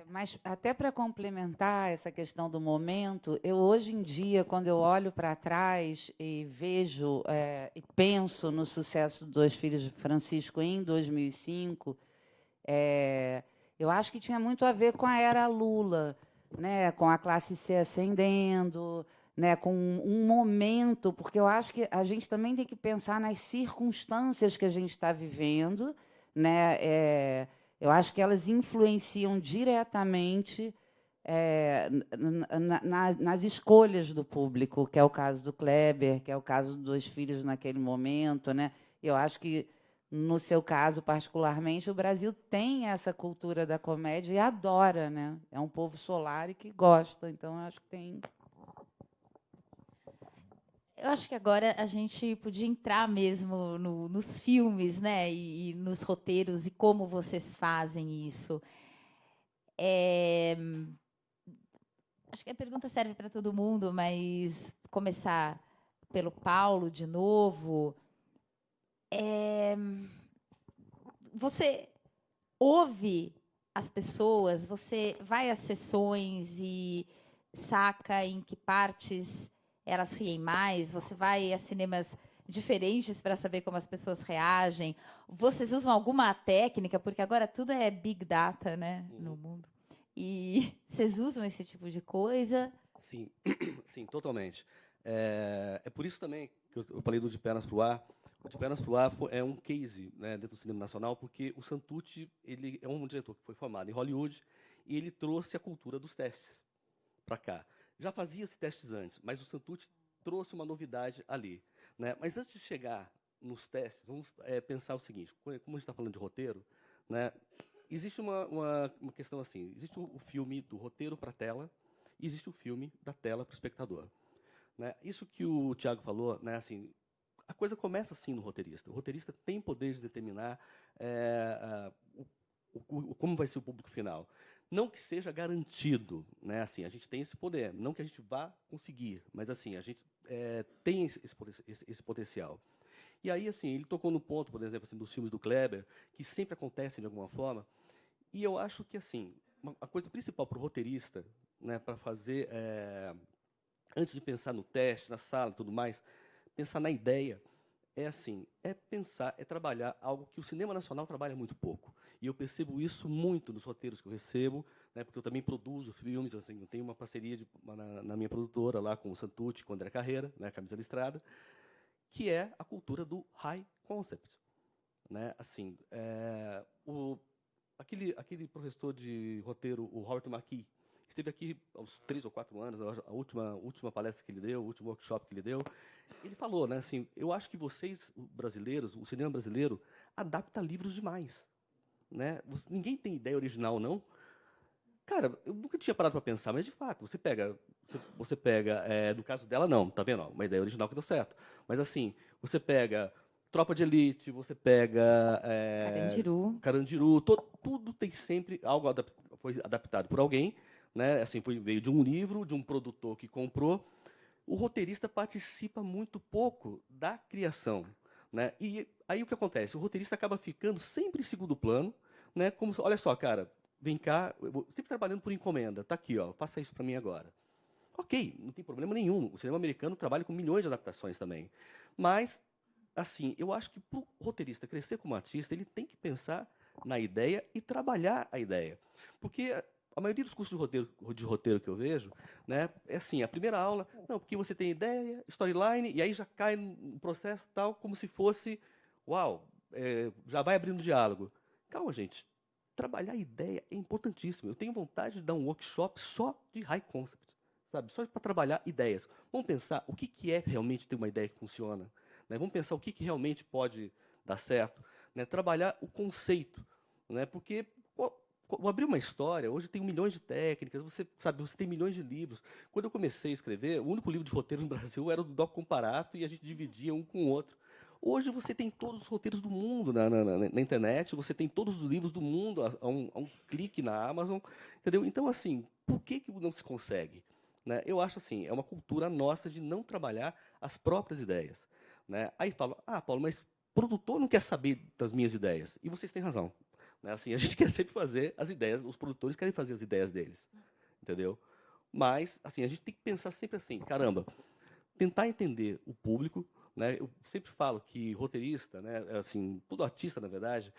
Mas até para complementar essa questão do momento, eu hoje em dia, quando eu olho para trás e vejo e penso no sucesso dos Dois Filhos de Francisco em 2005, eu acho que tinha muito a ver com a era Lula, né, com a classe C ascendendo, né, com um momento, porque eu acho que a gente também tem que pensar nas circunstâncias que a gente está vivendo, né, eu acho que elas influenciam diretamente nas escolhas do público, que é o caso do Kleber, que é o caso dos Dois Filhos naquele momento, né? Eu acho que, no seu caso, particularmente, o Brasil tem essa cultura da comédia e adora, né? É um povo solar e que gosta, então eu acho que tem... Eu acho que agora a gente podia entrar mesmo nos filmes, né, e nos roteiros e como vocês fazem isso. Acho que a pergunta serve para todo mundo, mas começar pelo Paulo de novo. Você ouve as pessoas, você vai às sessões e saca em que partes elas riem mais, você vai a cinemas diferentes para saber como as pessoas reagem. Vocês usam alguma técnica, porque agora tudo é big data, né, no mundo. E vocês usam esse tipo de coisa? Sim, sim, totalmente. É por isso também que eu falei do De Pernas pro Ar. O De Pernas pro Ar é um case, né, dentro do cinema nacional, porque o Santucci, ele é um diretor que foi formado em Hollywood e ele trouxe a cultura dos testes para cá. Já fazia-se testes antes, mas o Santucci trouxe uma novidade ali, né? Mas antes de chegar nos testes, vamos pensar o seguinte: como a gente está falando de roteiro, né? Existe uma questão assim: existe o filme do roteiro para a tela, e existe o filme da tela para o espectador, né? Isso que o Thiago falou, né? Assim, a coisa começa assim no roteirista. O roteirista tem poder de determinar como vai ser o público final. Não que seja garantido, né? Assim, a gente tem esse poder, não que a gente vá conseguir, mas assim a gente tem esse potencial. E aí, assim, ele tocou no ponto, por exemplo, assim, dos filmes do Kleber, que sempre acontecem de alguma forma. E eu acho que assim a coisa principal para o roteirista, né, para fazer antes de pensar no teste, na sala, e tudo mais, pensar na ideia é trabalhar algo que o cinema nacional trabalha muito pouco. E eu percebo isso muito nos roteiros que eu recebo, né, porque eu também produzo filmes, assim, eu tenho uma parceria na minha produtora lá com o Santucci, com o André Carreira, né, Camisa Listrada, que é a cultura do high concept, né? Assim, aquele professor de roteiro, o Robert McKee, esteve aqui há uns 3 ou 4 anos, a última palestra que ele deu, o último workshop que ele deu, ele falou, né, assim, eu acho que vocês, brasileiros, o cinema brasileiro, adapta livros demais. Né? Ninguém tem ideia original, não. Cara, eu nunca tinha parado para pensar, mas de fato, você pega, no caso dela não, tá vendo? Ó, uma ideia original que deu certo. Mas assim, você pega Tropa de Elite, você pega Carandiru, tudo tem sempre algo foi adaptado por alguém, né? Assim, veio de um livro, de um produtor que comprou. O roteirista participa muito pouco da criação, né? E aí o que acontece? O roteirista acaba ficando sempre em segundo plano, né? Como, olha só, cara, vem cá, sempre trabalhando por encomenda, tá aqui, ó, faça isso para mim agora. Ok, não tem problema nenhum. O cinema americano trabalha com milhões de adaptações também. Mas, assim, eu acho que para o roteirista crescer como artista, ele tem que pensar na ideia e trabalhar a ideia. Porque a maioria dos cursos de roteiro que eu vejo, né, é assim, a primeira aula, não, porque você tem ideia, storyline, e aí já cai no processo tal, como se fosse, uau, já vai abrindo diálogo. Calma, gente. Trabalhar a ideia é importantíssimo. Eu tenho vontade de dar um workshop só de high concept, sabe? Só para trabalhar ideias. Vamos pensar o que é realmente ter uma ideia que funciona, né? Vamos pensar o que realmente pode dar certo, né? Trabalhar o conceito, né? Porque abrir uma história, hoje tem milhões de técnicas, você sabe, você tem milhões de livros. Quando eu comecei a escrever, o único livro de roteiro no Brasil era o do Doc Comparato e a gente dividia um com o outro. Hoje você tem todos os roteiros do mundo na internet, você tem todos os livros do mundo a um clique na Amazon, entendeu? Então, assim, por que não se consegue? Né? Eu acho assim, é uma cultura nossa de não trabalhar as próprias ideias. Né? Aí falam, Paulo, mas produtor não quer saber das minhas ideias. E vocês têm razão. Né? Assim, a gente quer sempre fazer as ideias, os produtores querem fazer as ideias deles. Entendeu? Mas, assim, a gente tem que pensar sempre assim, caramba, tentar entender o público, né? Eu sempre falo que roteirista, né, assim, todo artista, na verdade,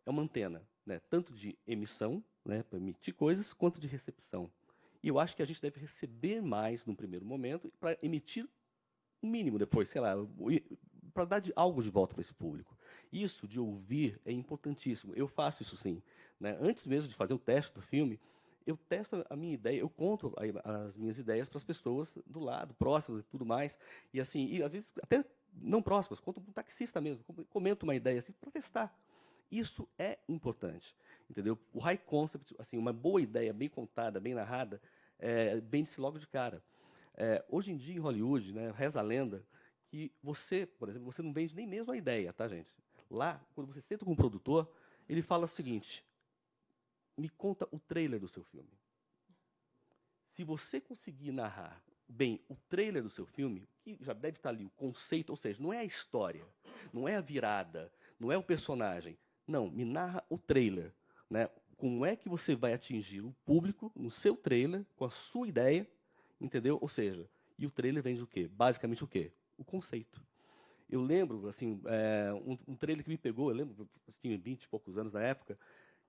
é uma antena, né? Tanto de emissão, né, para emitir coisas, quanto de recepção. E eu acho que a gente deve receber mais num primeiro momento para emitir o mínimo depois, sei lá, para dar algo de volta para esse público. Isso de ouvir é importantíssimo. Eu faço isso sim, né? Antes mesmo de fazer o teste do filme, eu testo a minha ideia, eu conto as minhas ideias para as pessoas do lado, próximas e tudo mais. E assim, e às vezes até não próximas, conto para um taxista mesmo, comento uma ideia assim para testar. Isso é importante, entendeu? O high concept, assim, uma boa ideia, bem contada, bem narrada, vende-se logo de cara. Hoje em dia, em Hollywood, né, reza a lenda que você, por exemplo, você não vende nem mesmo a ideia, tá, gente? Lá, quando você senta com um produtor, ele fala o seguinte: me conta o trailer do seu filme. Se você conseguir narrar bem o trailer do seu filme, que já deve estar ali o conceito, ou seja, não é a história, não é a virada, não é o personagem. Não, me narra o trailer, né? Como é que você vai atingir o público no seu trailer, com a sua ideia, entendeu? Ou seja, e o trailer vende o quê? Basicamente o quê? O conceito. Eu lembro, assim, um trailer que me pegou, eu lembro, assim, 20 e poucos anos na época,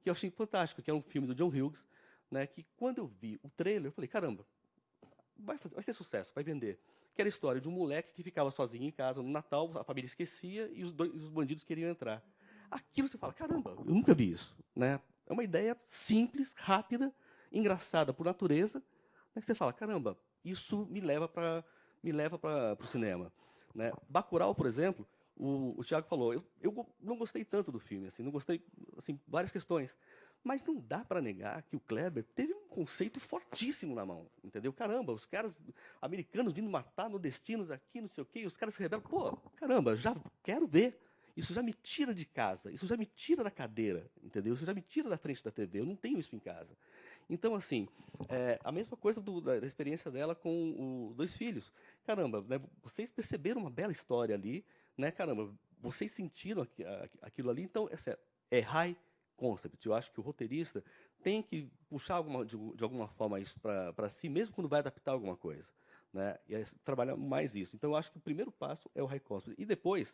que eu achei fantástico, que era um filme do John Hughes, né, que quando eu vi o trailer, eu falei, caramba, vai ser sucesso, vai vender. Que era a história de um moleque que ficava sozinho em casa no Natal, a família esquecia e os bandidos queriam entrar. Aquilo você fala, caramba, eu nunca vi isso. Né? É uma ideia simples, rápida, engraçada por natureza, né, que você fala, caramba, isso me leva para o cinema. Né? Bacurau, por exemplo, o Thiago falou, eu não gostei tanto do filme, assim, não gostei, assim, várias questões. Mas não dá para negar que o Kleber teve um conceito fortíssimo na mão, entendeu? Caramba, os caras americanos vindo matar nordestinos aqui, não sei o quê, e os caras se rebelam. Pô, caramba, já quero ver. Isso já me tira de casa, isso já me tira da cadeira, entendeu? Isso já me tira da frente da TV, eu não tenho isso em casa. Então, assim, a mesma coisa da experiência dela com os 2 filhos. Caramba, né, vocês perceberam uma bela história ali, né? Caramba, vocês sentiram aquilo ali, então, é high concept. Eu acho que o roteirista tem que puxar de alguma forma isso para si, mesmo quando vai adaptar alguma coisa. Né? E trabalhar mais isso. Então, eu acho que o primeiro passo é o high concept. E depois,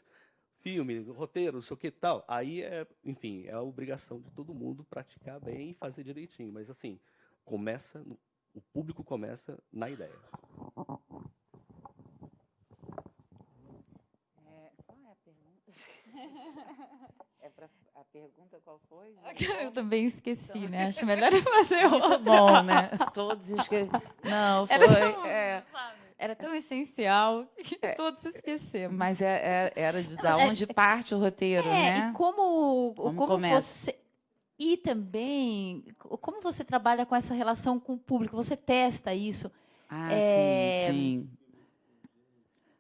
filme, roteiro, não sei o que tal, aí enfim, é a obrigação de todo mundo praticar bem e fazer direitinho. Mas, assim, o público começa na ideia. Qual é a A pergunta qual foi? Eu também esqueci, né? Acho melhor eu fazer Muito bom, né? Todos esqueceram. Não, foi... Era tão essencial que todos esquecemos. Mas era de da onde parte o roteiro, né? E como começa? você... E também, como você trabalha com essa relação com o público? Você testa isso? Sim.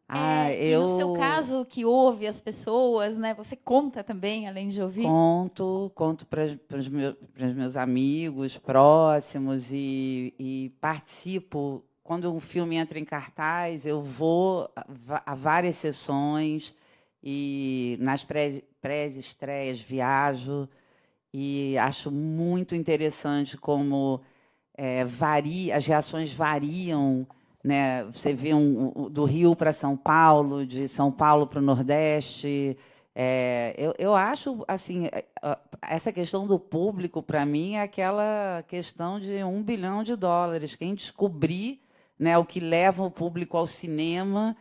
E no seu caso, que ouve as pessoas, né? Você conta também, além de ouvir? Conto para os meus amigos próximos e participo. Quando um filme entra em cartaz, eu vou a várias sessões e nas pré-estreias viajo e acho muito interessante como as reações variam, né? Você vê do Rio para São Paulo, de São Paulo para o Nordeste. Eu acho assim, essa questão do público, para mim, é aquela questão de $1 bilhão. Quem descobrir, né, o que leva o público ao cinema,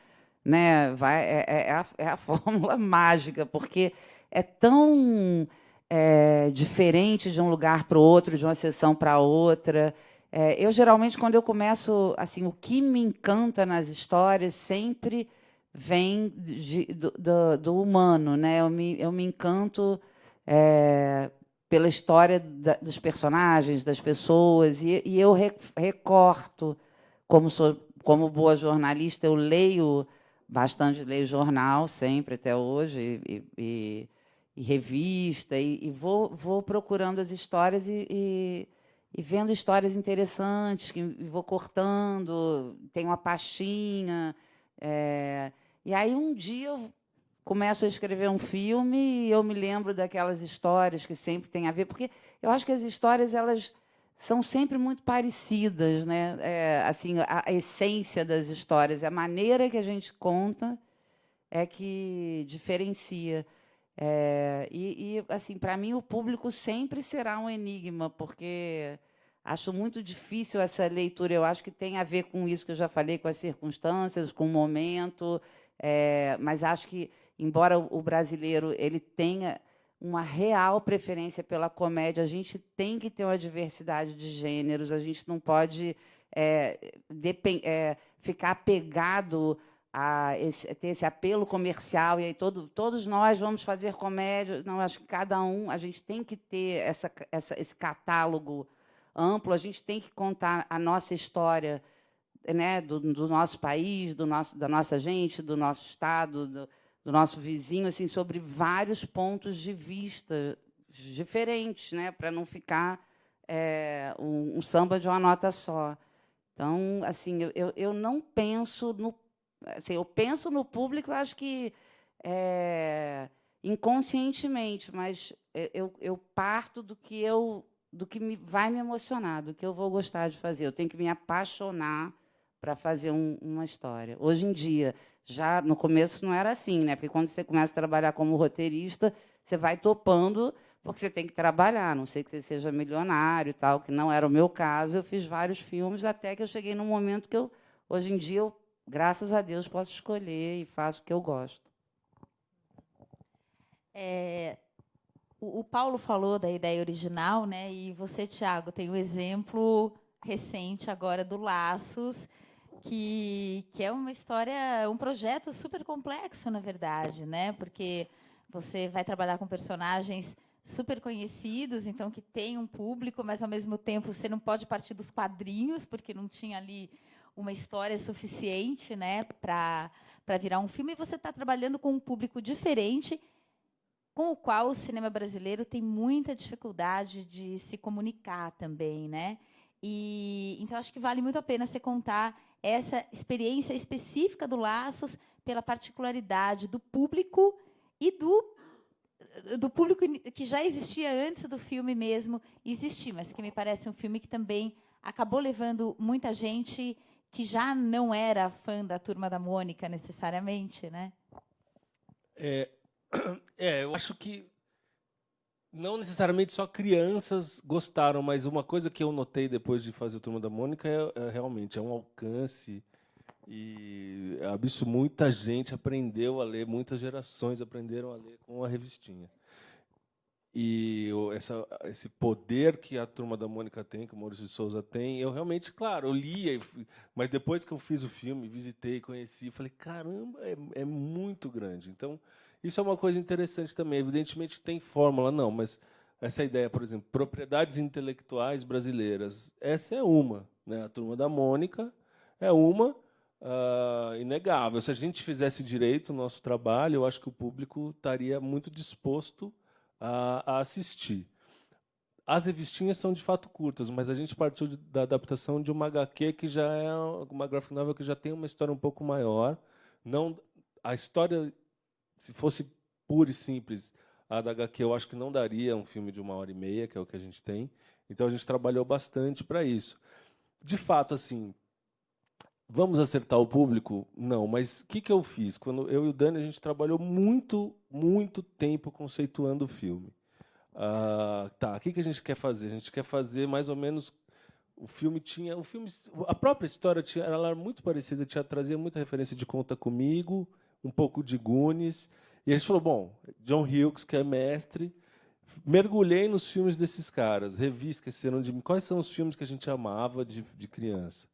né, é a fórmula mágica, porque é tão diferente de um lugar para o outro, de uma sessão para outra. Eu, geralmente, quando eu começo, assim, o que me encanta nas histórias sempre vem do humano, né? Eu me encanto pela história dos personagens, das pessoas, e eu recorto, como boa jornalista, eu leio bastante, leio jornal sempre, até hoje, e revista, e vou procurando as histórias e vendo histórias interessantes, que vou cortando, tem uma pastinha. E aí, um dia, eu começo a escrever um filme e eu me lembro daquelas histórias que sempre tem a ver, porque eu acho que as histórias, elas são sempre muito parecidas, né? Assim, a essência das histórias, a maneira que a gente conta é que diferencia. Assim, para mim, o público sempre será um enigma, porque acho muito difícil essa leitura. Eu acho que tem a ver com isso que eu já falei, com as circunstâncias, com o momento, mas acho que, embora o brasileiro ele tenha uma real preferência pela comédia, a gente tem que ter uma diversidade de gêneros, a gente não pode ficar apegado ter esse apelo comercial, e aí todos nós vamos fazer comédia. Não, acho que cada um, a gente tem que ter esse catálogo amplo, a gente tem que contar a nossa história, né, do nosso país, da nossa gente, do nosso estado, do nosso vizinho, assim, sobre vários pontos de vista diferentes, né, para não ficar um samba de uma nota só. Então, assim, eu não penso no... Assim, eu penso no público, eu acho que inconscientemente, mas eu parto do que vai me emocionar, do que eu vou gostar de fazer. Eu tenho que me apaixonar para fazer uma história. Hoje em dia, já no começo não era assim, né? Porque quando você começa a trabalhar como roteirista, você vai topando porque você tem que trabalhar, a não sei que você seja milionário e tal, que não era o meu caso. Eu fiz vários filmes até que eu cheguei num momento que hoje em dia, graças a Deus, posso escolher e faço o que eu gosto. O Paulo falou da ideia original, né? E você, Thiago, tem um exemplo recente agora do Laços, que é uma história, um projeto super complexo, na verdade, né? Porque você vai trabalhar com personagens super conhecidos, então que tem um público, mas ao mesmo tempo você não pode partir dos quadrinhos, porque não tinha ali uma história suficiente, né, para virar um filme. E você está trabalhando com um público diferente, com o qual o cinema brasileiro tem muita dificuldade de se comunicar também, né? Então acho que vale muito a pena você contar essa experiência específica do Laços pela particularidade do público e do público que já existia antes do filme mesmo existir, mas que me parece um filme que também acabou levando muita gente que já não era fã da Turma da Mônica necessariamente, né? Eu acho que não necessariamente só crianças gostaram, mas uma coisa que eu notei depois de fazer o Turma da Mônica realmente um alcance E isso, muita gente aprendeu a ler, muitas gerações aprenderam a ler com a revistinha. E esse poder que a Turma da Mônica tem, que o Maurício de Souza tem, eu realmente, claro, eu lia, mas depois que eu fiz o filme, visitei, conheci, falei, caramba, é muito grande. Então, isso é uma coisa interessante também. Evidentemente tem fórmula, não, mas essa ideia, por exemplo, propriedades intelectuais brasileiras, essa é uma, né? A Turma da Mônica é uma, inegável. Se a gente fizesse direito o nosso trabalho, eu acho que o público estaria muito disposto a assistir. As revistinhas são de fato curtas, mas a gente partiu da adaptação de uma HQ que já é uma graphic novel que já tem uma história um pouco maior. Não, a história, se fosse pura e simples, a da HQ eu acho que não daria um filme de 1h30, que é o que a gente tem. Então a gente trabalhou bastante para isso. De fato, assim, vamos acertar o público? Não, mas o que eu fiz? Quando eu e o Dani, a gente trabalhou muito tempo conceituando o filme. O que a gente quer fazer? A gente quer fazer mais ou menos... A própria história ela era muito parecida, trazia muita referência de Conta Comigo, um pouco de Goonies, e a gente falou, bom, John Hughes, que é mestre, mergulhei nos filmes desses caras, revi Esqueceram de Mim, quais são os filmes que a gente amava de criança.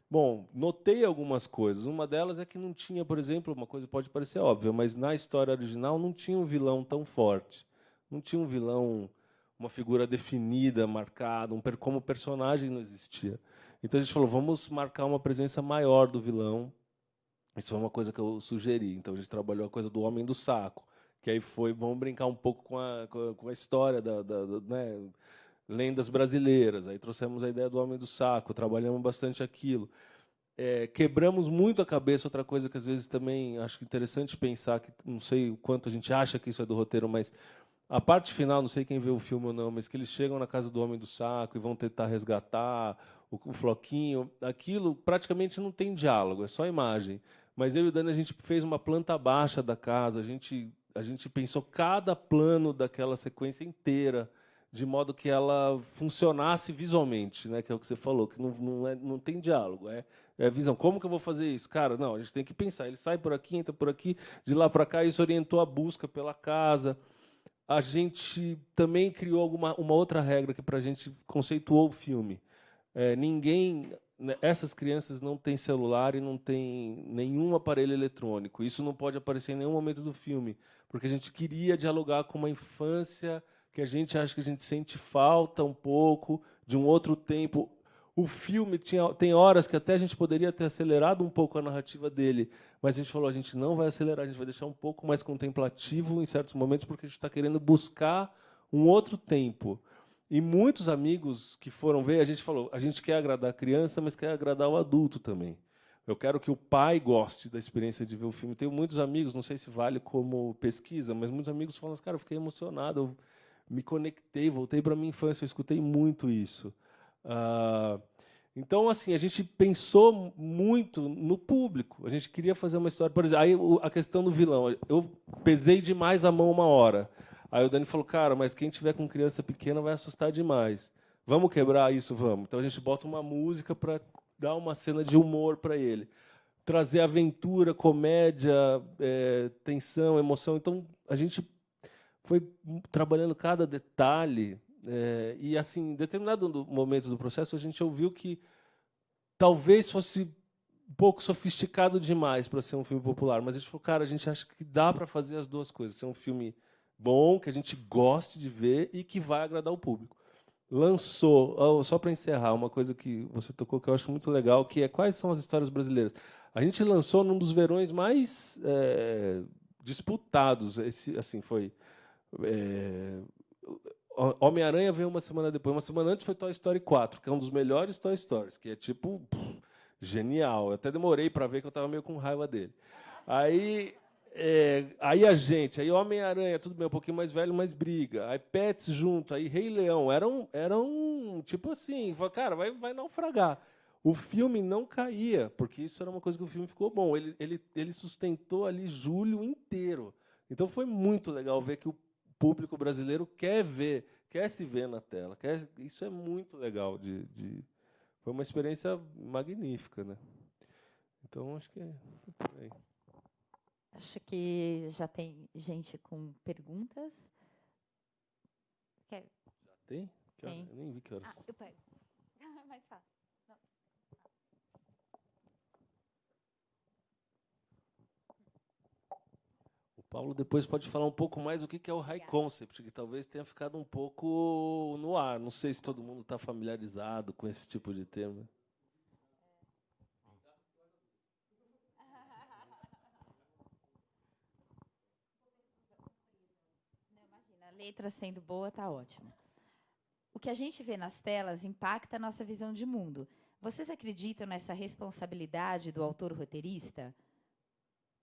Bom, notei algumas coisas. Uma delas é que não tinha, por exemplo, uma coisa pode parecer óbvia, mas na história original não tinha um vilão tão forte. Não tinha um vilão, uma figura definida, marcada, como o personagem não existia. Então a gente falou, vamos marcar uma presença maior do vilão. Isso foi uma coisa que eu sugeri. Então a gente trabalhou a coisa do Homem do Saco, que aí vamos brincar um pouco com a história né, lendas brasileiras. Aí trouxemos a ideia do Homem do Saco, trabalhamos bastante aquilo. Quebramos muito a cabeça, outra coisa que às vezes também acho interessante pensar, que não sei o quanto a gente acha que isso é do roteiro, mas a parte final, não sei quem vê o filme ou não, mas que eles chegam na casa do Homem do Saco e vão tentar resgatar o Floquinho, aquilo praticamente não tem diálogo, é só imagem. Mas eu e o Dani, a gente fez uma planta baixa da casa, a gente pensou cada plano daquela sequência inteira, de modo que ela funcionasse visualmente, né, que é o que você falou, que não tem diálogo, é visão. Como que eu vou fazer isso? Cara, não, a gente tem que pensar. Ele sai por aqui, entra por aqui, de lá para cá, isso orientou a busca pela casa. A gente também criou uma outra regra que para a gente conceituou o filme. Essas crianças não têm celular e não têm nenhum aparelho eletrônico. Isso não pode aparecer em nenhum momento do filme, porque a gente queria dialogar com uma infância que a gente acha que a gente sente falta um pouco de um outro tempo. O filme tem horas que até a gente poderia ter acelerado um pouco a narrativa dele, mas a gente falou, a gente não vai acelerar, a gente vai deixar um pouco mais contemplativo em certos momentos, porque a gente está querendo buscar um outro tempo. E muitos amigos que foram ver, a gente falou, a gente quer agradar a criança, mas quer agradar o adulto também. Eu quero que o pai goste da experiência de ver o filme. Tenho muitos amigos, não sei se vale como pesquisa, mas muitos amigos falam assim, cara, eu fiquei emocionado, eu me conectei, voltei para a minha infância, eu escutei muito isso. Então, assim, a gente pensou muito no público. A gente queria fazer uma história. Por exemplo, aí a questão do vilão. Eu pesei demais a mão uma hora. Aí o Dani falou, cara, mas quem tiver com criança pequena vai assustar demais. Vamos quebrar isso? Vamos. Então a gente bota uma música para dar uma cena de humor para ele. Trazer aventura, comédia, tensão, emoção. Então a gente foi trabalhando cada detalhe. E, assim, em determinado momento do processo, a gente ouviu que talvez fosse um pouco sofisticado demais para ser um filme popular, mas a gente falou, cara, a gente acha que dá para fazer as duas coisas, ser um filme bom, que a gente goste de ver e que vai agradar o público. Lançou, só para encerrar, uma coisa que você tocou que eu acho muito legal, que é quais são as histórias brasileiras. A gente lançou num dos verões mais disputados, assim, foi... Homem-Aranha veio uma semana depois. Uma semana antes foi Toy Story 4, que é um dos melhores Toy Stories, que é tipo genial. Eu até demorei para ver, que eu estava meio com raiva dele. Aí Homem-Aranha, tudo bem, um pouquinho mais velho, mas briga. Aí Pets junto, aí Rei Leão. Eram tipo assim, cara, vai naufragar. O filme não caía, porque isso era uma coisa que o filme ficou bom. Ele sustentou ali julho inteiro. Então foi muito legal ver que o público brasileiro quer se ver na tela. Isso é muito legal. Foi uma experiência magnífica, né? Então, acho que é por aí. Acho que já tem gente com perguntas. Quer? Já tem? Tem. Eu nem vi que horas. Ah, eu pego. Mais fácil. Não. O Paulo depois pode falar um pouco mais o que é o High Concept, que talvez tenha ficado um pouco no ar. Não sei se todo mundo está familiarizado com esse tipo de termo. Não, imagina, a letra sendo boa está ótimo. O que a gente vê nas telas impacta a nossa visão de mundo. Vocês acreditam nessa responsabilidade do autor roteirista?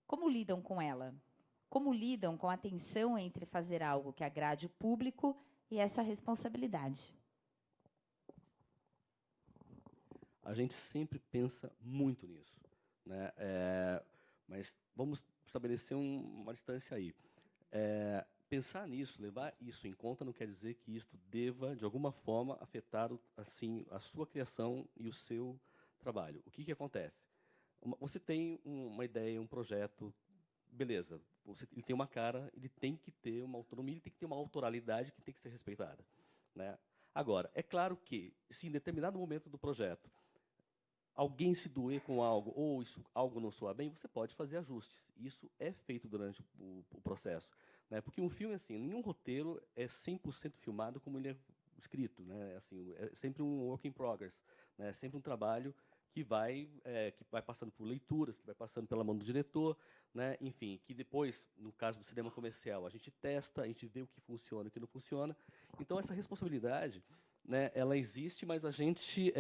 Como lidam com ela? Como lidam com a tensão entre fazer algo que agrade o público e essa responsabilidade? A gente sempre pensa muito nisso, né? Mas vamos estabelecer uma distância aí. Pensar nisso, levar isso em conta, não quer dizer que isso deva, de alguma forma, afetar assim, a sua criação e o seu trabalho. O que acontece? Você tem uma ideia, um projeto, beleza, ele tem uma cara, ele tem que ter uma autonomia, ele tem que ter uma autoralidade que tem que ser respeitada, né? Agora, é claro que, se em determinado momento do projeto alguém se doer com algo, ou algo não soar bem, você pode fazer ajustes. Isso é feito durante o processo, né? Porque um filme, assim, nenhum roteiro é 100% filmado como ele é escrito, né? Assim, é sempre um work in progress, né? É sempre um trabalho que vai passando por leituras, que vai passando pela mão do diretor, né? Enfim, que depois, no caso do cinema comercial, a gente testa, a gente vê o que funciona e o que não funciona. Então, essa responsabilidade, né, ela existe, mas a gente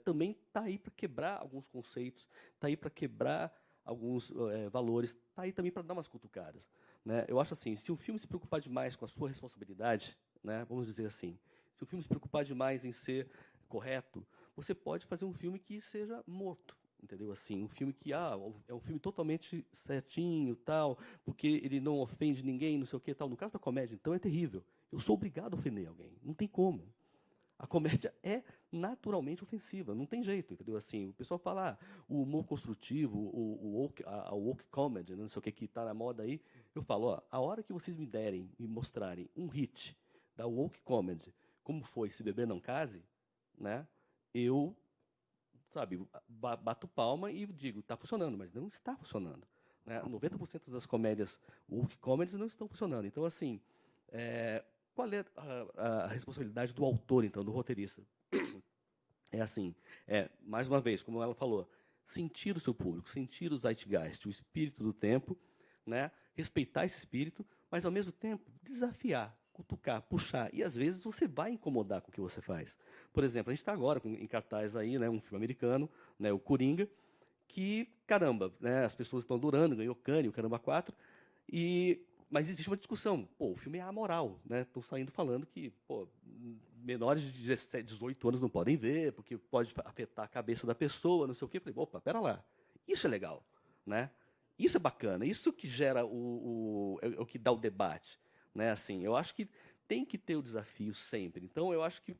também está aí para quebrar alguns conceitos, está aí para quebrar alguns valores, está aí também para dar umas cutucadas, né? Eu acho assim, se um filme se preocupar demais com a sua responsabilidade, né, vamos dizer assim, se o filme se preocupar demais em ser correto, você pode fazer um filme que seja morto, entendeu? Assim, um filme que é um filme totalmente certinho, tal, porque ele não ofende ninguém, não sei o que, tal. No caso da comédia, então é terrível. Eu sou obrigado a ofender alguém, não tem como. A comédia é naturalmente ofensiva, não tem jeito, entendeu? Assim, o pessoal fala o humor construtivo, a woke comedy, não sei o que está na moda aí. Eu falo, ó, a hora que vocês me derem e mostrarem um hit da woke comedy, como foi Se Beber Não Case, né? Eu, sabe, bato palma e digo, está funcionando, mas não está funcionando, né? 90% das comédias woke comedies não estão funcionando. Então, assim, qual é a responsabilidade do autor, então, do roteirista? É assim, mais uma vez, como ela falou, sentir o seu público, sentir o zeitgeist, o espírito do tempo, né? Respeitar esse espírito, mas, ao mesmo tempo, desafiar, cutucar, puxar. E, às vezes, você vai incomodar com o que você faz. Por exemplo, a gente está agora em cartaz aí, né, um filme americano, né, o Coringa, que, caramba, né, as pessoas estão adorando, ganhou Cannes, o Caramba 4, mas existe uma discussão. Pô, o filme é amoral, né? Estão saindo falando que menores de 17, 18 anos não podem ver, porque pode afetar a cabeça da pessoa, não sei o quê. Eu falei, opa, pera lá. Isso é legal, né? Isso é bacana. Isso que gera é o que dá o debate, né? Assim, eu acho que tem que ter o desafio sempre. Então, eu acho que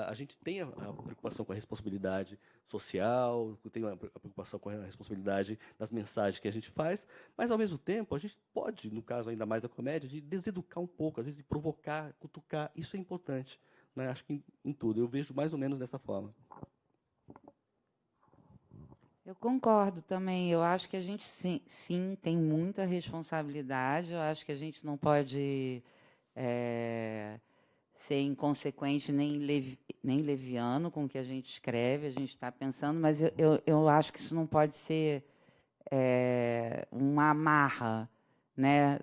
a gente tem a preocupação com a responsabilidade social, tem a preocupação com a responsabilidade das mensagens que a gente faz, mas, ao mesmo tempo, a gente pode, no caso ainda mais da comédia, de deseducar um pouco, às vezes de provocar, cutucar. Isso é importante, né? Acho que em tudo. Eu vejo mais ou menos dessa forma. Eu concordo também. Eu acho que a gente, sim, tem muita responsabilidade. Eu acho que a gente não pode ser inconsequente nem leviano com o que a gente escreve, a gente está pensando, mas eu acho que isso não pode ser uma amarra, né,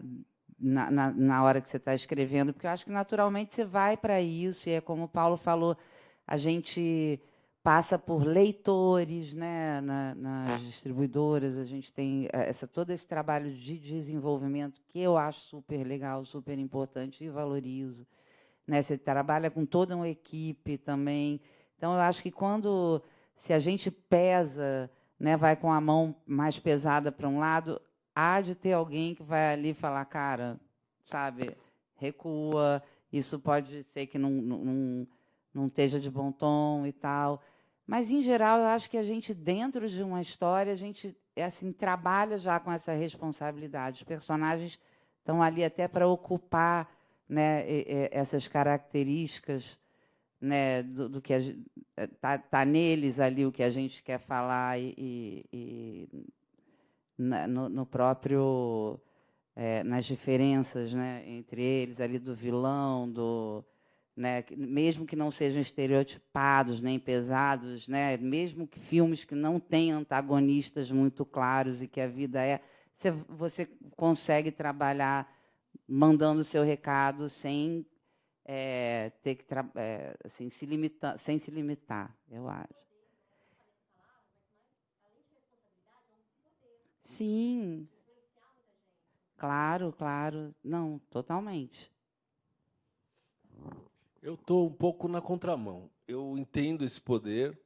na hora que você está escrevendo, porque eu acho que naturalmente você vai para isso, e é como o Paulo falou, a gente passa por leitores, né, nas distribuidoras, a gente tem todo esse trabalho de desenvolvimento que eu acho super legal, super importante e valorizo, né? Você trabalha com toda uma equipe também. Então, eu acho que se a gente pesa, né, vai com a mão mais pesada para um lado, há de ter alguém que vai ali falar, cara, sabe, recua, isso pode ser que não esteja de bom tom e tal. Mas, em geral, eu acho que a gente, dentro de uma história, a gente assim, trabalha já com essa responsabilidade. Os personagens estão ali até para ocupar, né, essas características, né, do que tá neles ali o que a gente quer falar e no próprio nas diferenças, né, entre eles ali do vilão, né, mesmo que não sejam estereotipados nem pesados, né, mesmo que filmes que não tenham antagonistas muito claros e que a vida você consegue trabalhar mandando o seu recado sem ter que assim, sem se limitar, eu acho. Sim, claro, claro. Não, totalmente. Eu estou um pouco na contramão. Eu entendo esse poder.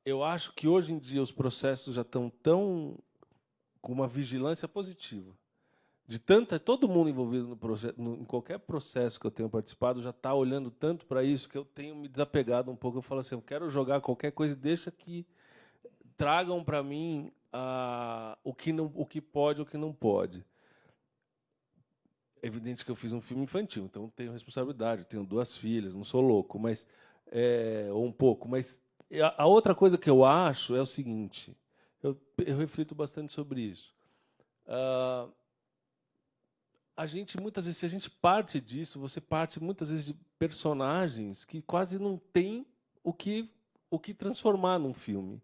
Eu acho que hoje em dia os processos já estão tão com uma vigilância positiva. De tanta, todo mundo envolvido no processo, em qualquer processo que eu tenho participado já está olhando tanto para isso que eu tenho me desapegado um pouco. Eu falo assim, eu quero jogar qualquer coisa, deixa que tragam para mim o que pode, o que não pode. É evidente que eu fiz um filme infantil, então tenho responsabilidade, tenho 2 filhas, não sou louco, mas ou um pouco. Mas a outra coisa que eu acho é o seguinte: eu reflito bastante sobre isso. A gente muitas vezes, se a gente parte disso, você parte muitas vezes de personagens que quase não tem o que transformar num filme.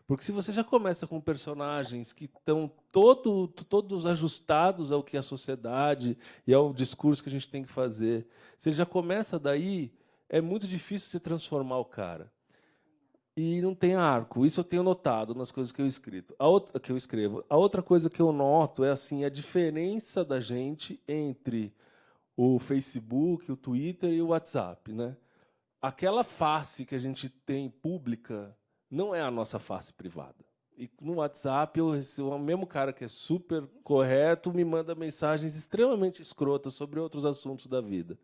Porque se você já começa com personagens que estão todos ajustados ao que é a sociedade e ao discurso que a gente tem que fazer, você já começa daí, é muito difícil se transformar o cara. E não tem arco. Isso eu tenho notado nas coisas que eu escrevo. A outra coisa que eu noto é assim a diferença da gente entre o Facebook, o Twitter e o WhatsApp, né? Aquela face que a gente tem pública não é a nossa face privada. E no WhatsApp eu recebo o mesmo cara que é super correto me manda mensagens extremamente escrotas sobre outros assuntos da vida.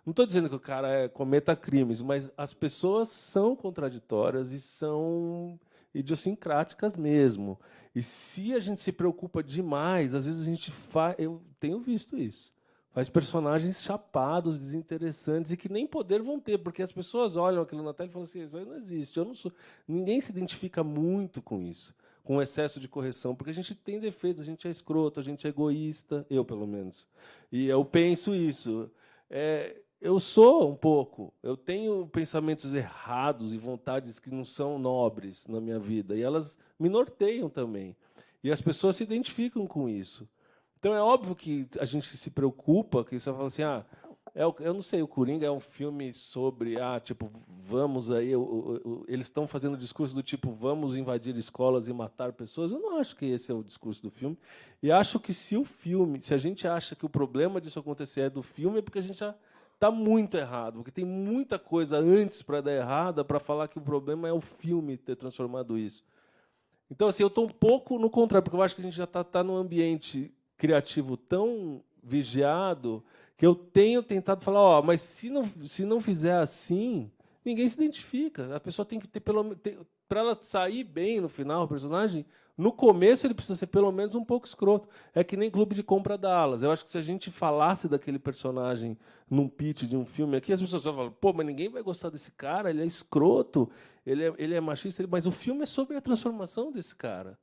Não estou dizendo que o cara cometa crimes, mas as pessoas são contraditórias e são idiosincráticas mesmo. E se a gente se preocupa demais, às vezes a gente faz. Eu tenho visto isso. Faz personagens chapados, desinteressantes e que nem poder vão ter, porque as pessoas olham aquilo na tela e falam assim: isso aí não existe. Eu não sou. Ninguém se identifica muito com isso, com o excesso de correção, porque a gente tem defeitos, a gente é escroto, a gente é egoísta, eu pelo menos. E eu penso isso. Eu sou um pouco. Eu tenho pensamentos errados e vontades que não são nobres na minha vida. E elas me norteiam também. E as pessoas se identificam com isso. Então é óbvio que a gente se preocupa, que você fala assim, eu não sei, o Coringa é um filme sobre, tipo, vamos aí, eles estão fazendo discurso do tipo, vamos invadir escolas e matar pessoas. Eu não acho que esse é o discurso do filme. E acho que se a gente acha que o problema disso acontecer é do filme, é porque a gente já está muito errado, porque tem muita coisa antes para dar errada para falar que o problema é o filme ter transformado isso. Então, assim, eu estou um pouco no contrário, porque eu acho que a gente já está num ambiente criativo tão vigiado que eu tenho tentado falar, mas se não fizer assim, ninguém se identifica. A pessoa tem que ter para ela sair bem no final, o personagem, no começo ele precisa ser pelo menos um pouco escroto. É que nem Clube de Compra Dallas. Eu acho que se a gente falasse daquele personagem num pitch de um filme aqui, as pessoas vão falar, mas ninguém vai gostar desse cara, ele é escroto, ele é machista, mas o filme é sobre a transformação desse cara.